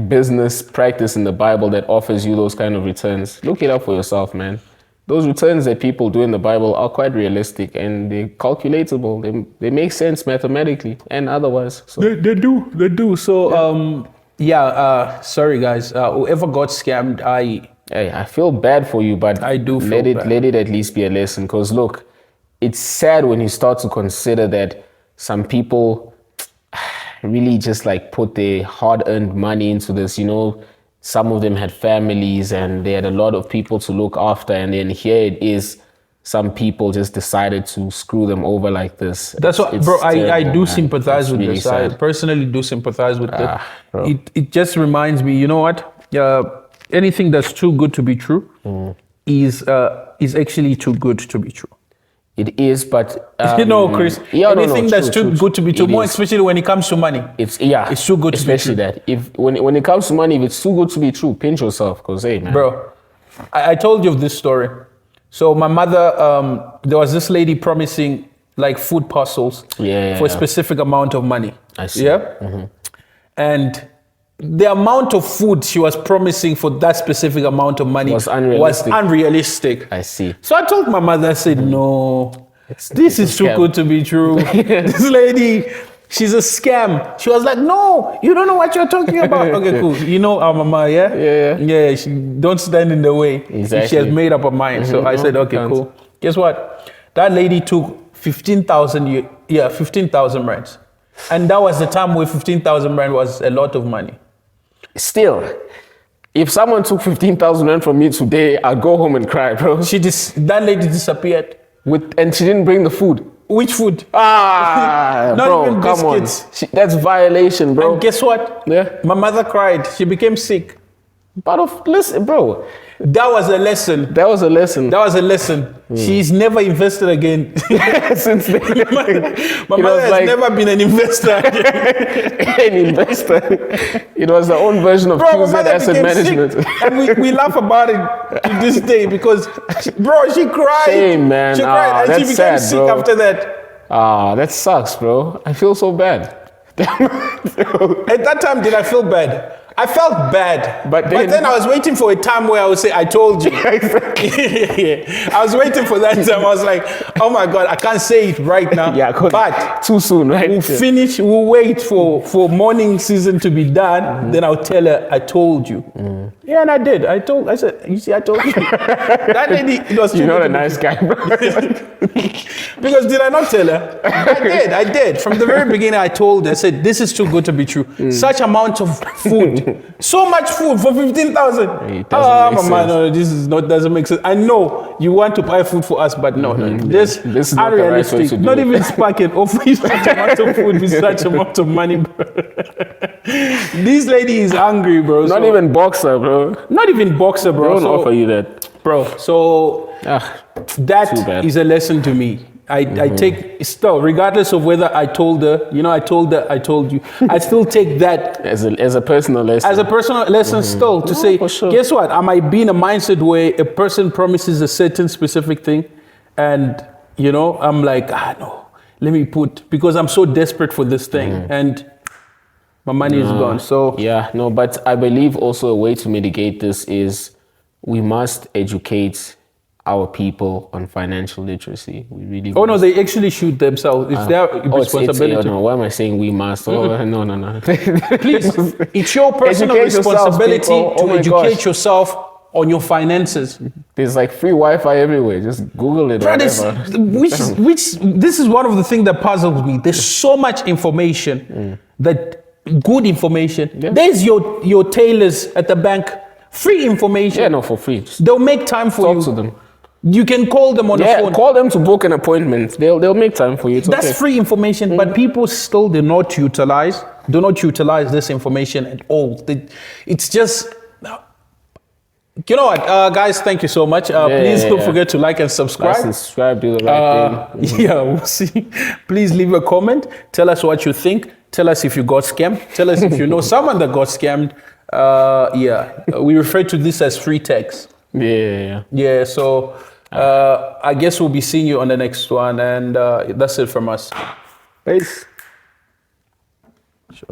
[SPEAKER 3] business practice in the Bible that offers you those kind of returns. Look it up for yourself, man. Those returns that people do in the Bible are quite realistic and they're calculatable. They make sense mathematically and otherwise. So.
[SPEAKER 4] They do. So, sorry guys. Whoever got scammed,
[SPEAKER 3] I feel bad for you, but
[SPEAKER 4] I do feel bad.
[SPEAKER 3] Let it at least be a lesson. Because look, it's sad when you start to consider that some people really just like put their hard-earned money into this. You know, some of them had families and they had a lot of people to look after, and then here it is, some people just decided to screw them over like this.
[SPEAKER 4] That's what, bro. I do sympathize with
[SPEAKER 3] really
[SPEAKER 4] this.
[SPEAKER 3] sad.
[SPEAKER 4] I personally do sympathize with it.
[SPEAKER 3] Bro.
[SPEAKER 4] It just reminds me. You know what? Anything that's too good to be true is actually too good to be true.
[SPEAKER 3] It is, but
[SPEAKER 4] Chris. Anything that's too good to be true, more especially when it comes to money.
[SPEAKER 3] It's
[SPEAKER 4] too good to be true.
[SPEAKER 3] Especially that. If when it comes to money, if it's too good to be true, pinch yourself, cause hey, man.
[SPEAKER 4] Bro, I told you of this story. So my mother, there was this lady promising like food parcels for a specific amount of money.
[SPEAKER 3] I see.
[SPEAKER 4] Yeah. And the amount of food she was promising for that specific amount of money
[SPEAKER 3] was unrealistic.
[SPEAKER 4] I
[SPEAKER 3] see.
[SPEAKER 4] So I told my mother, I said, no, this is too good to be true. This lady, she's a scam. She was like, no, you don't know what you're talking about. Okay, cool. You know our mama, yeah? Yeah, she don't stand in the way.
[SPEAKER 3] Exactly.
[SPEAKER 4] She has made up her mind. So I said, okay, cool. Guess what? That lady took 15,000 rands. And that was the time where 15,000 rand was a lot of money.
[SPEAKER 3] Still, if someone took 15,000 rand from me today, I'd go home and cry, bro.
[SPEAKER 4] That lady disappeared.
[SPEAKER 3] And she didn't bring the food.
[SPEAKER 4] Which food?
[SPEAKER 3] Not
[SPEAKER 4] bro,
[SPEAKER 3] even
[SPEAKER 4] come
[SPEAKER 3] biscuits. That's violation, bro.
[SPEAKER 4] And guess what?
[SPEAKER 3] Yeah.
[SPEAKER 4] My mother cried. She became sick.
[SPEAKER 3] But listen, bro.
[SPEAKER 4] That was a lesson.
[SPEAKER 3] That was a lesson.
[SPEAKER 4] She's never invested again.
[SPEAKER 3] Since then.
[SPEAKER 4] My mother has never been an investor.
[SPEAKER 3] An investor. It was her own version of QZ asset management.
[SPEAKER 4] And we laugh about it to this day because, she cried.
[SPEAKER 3] Shame, man.
[SPEAKER 4] She cried and she became
[SPEAKER 3] sad,
[SPEAKER 4] sick
[SPEAKER 3] bro.
[SPEAKER 4] after that.
[SPEAKER 3] That sucks, bro. I feel so bad.
[SPEAKER 4] At that time, did I feel bad? I felt bad, but then I was waiting for a time where I would say, I told you. I was waiting for that time. I was like, oh my God, I can't say it right now. But
[SPEAKER 3] too soon, right?
[SPEAKER 4] We'll wait for morning season to be done. Then I'll tell her, I told you. Yeah, and I did. I said, you see, I told you. That lady, it was
[SPEAKER 3] You're not a nice guy, bro.
[SPEAKER 4] Because did I not tell her? I did. From the very beginning, I told her, I said, this is too good to be true. Such amount of food. So much food for 15,000. Mama, no, this is not, doesn't make sense. I know you want to buy food for us, but no. This is unrealistic. Not even Spark can offer you such amount of food with such amount of money, bro. This lady is hungry, bro.
[SPEAKER 3] Not even Boxer, bro.
[SPEAKER 4] Not even Boxer, bro.
[SPEAKER 3] Don't offer you that.
[SPEAKER 4] Bro, so that is a lesson to me. I take still, regardless of whether I told her, I told you, I still take that
[SPEAKER 3] as a personal lesson.
[SPEAKER 4] As a personal lesson still to say, guess what? I might be in a mindset where a person promises a certain specific thing and, I'm like, no, let me because I'm so desperate for this thing and my money is gone. So
[SPEAKER 3] but I believe also a way to mitigate this is we must educate our people on financial literacy. We really must.
[SPEAKER 4] No, they actually shoot themselves. It's their responsibility.
[SPEAKER 3] Why am I saying we must? No.
[SPEAKER 4] Please, it's your personal responsibility to educate yourself on your finances.
[SPEAKER 3] There's like free Wi-Fi everywhere. Just Google it.
[SPEAKER 4] This is one of the things that puzzles me. There's so much information, good information. Yeah. There's your tailors at the bank. Free information.
[SPEAKER 3] For free.
[SPEAKER 4] They'll make time for you.
[SPEAKER 3] Talk to them.
[SPEAKER 4] You can call them on the
[SPEAKER 3] Yeah,
[SPEAKER 4] phone.
[SPEAKER 3] call them to book an appointment. They'll make time for you. It's
[SPEAKER 4] That's
[SPEAKER 3] okay.
[SPEAKER 4] free information, but people still do not utilize this information at all. It's just, you know what, guys, thank you so much. Please don't forget to like and subscribe.
[SPEAKER 3] Like and subscribe, do the right thing.
[SPEAKER 4] Yeah, we'll see. Please leave a comment. Tell us what you think. Tell us if you got scammed. Tell us if you know someone that got scammed. We refer to this as free text. Yeah, so I guess we'll be seeing you on the next one, and that's it from us.
[SPEAKER 3] Peace.
[SPEAKER 4] Sure.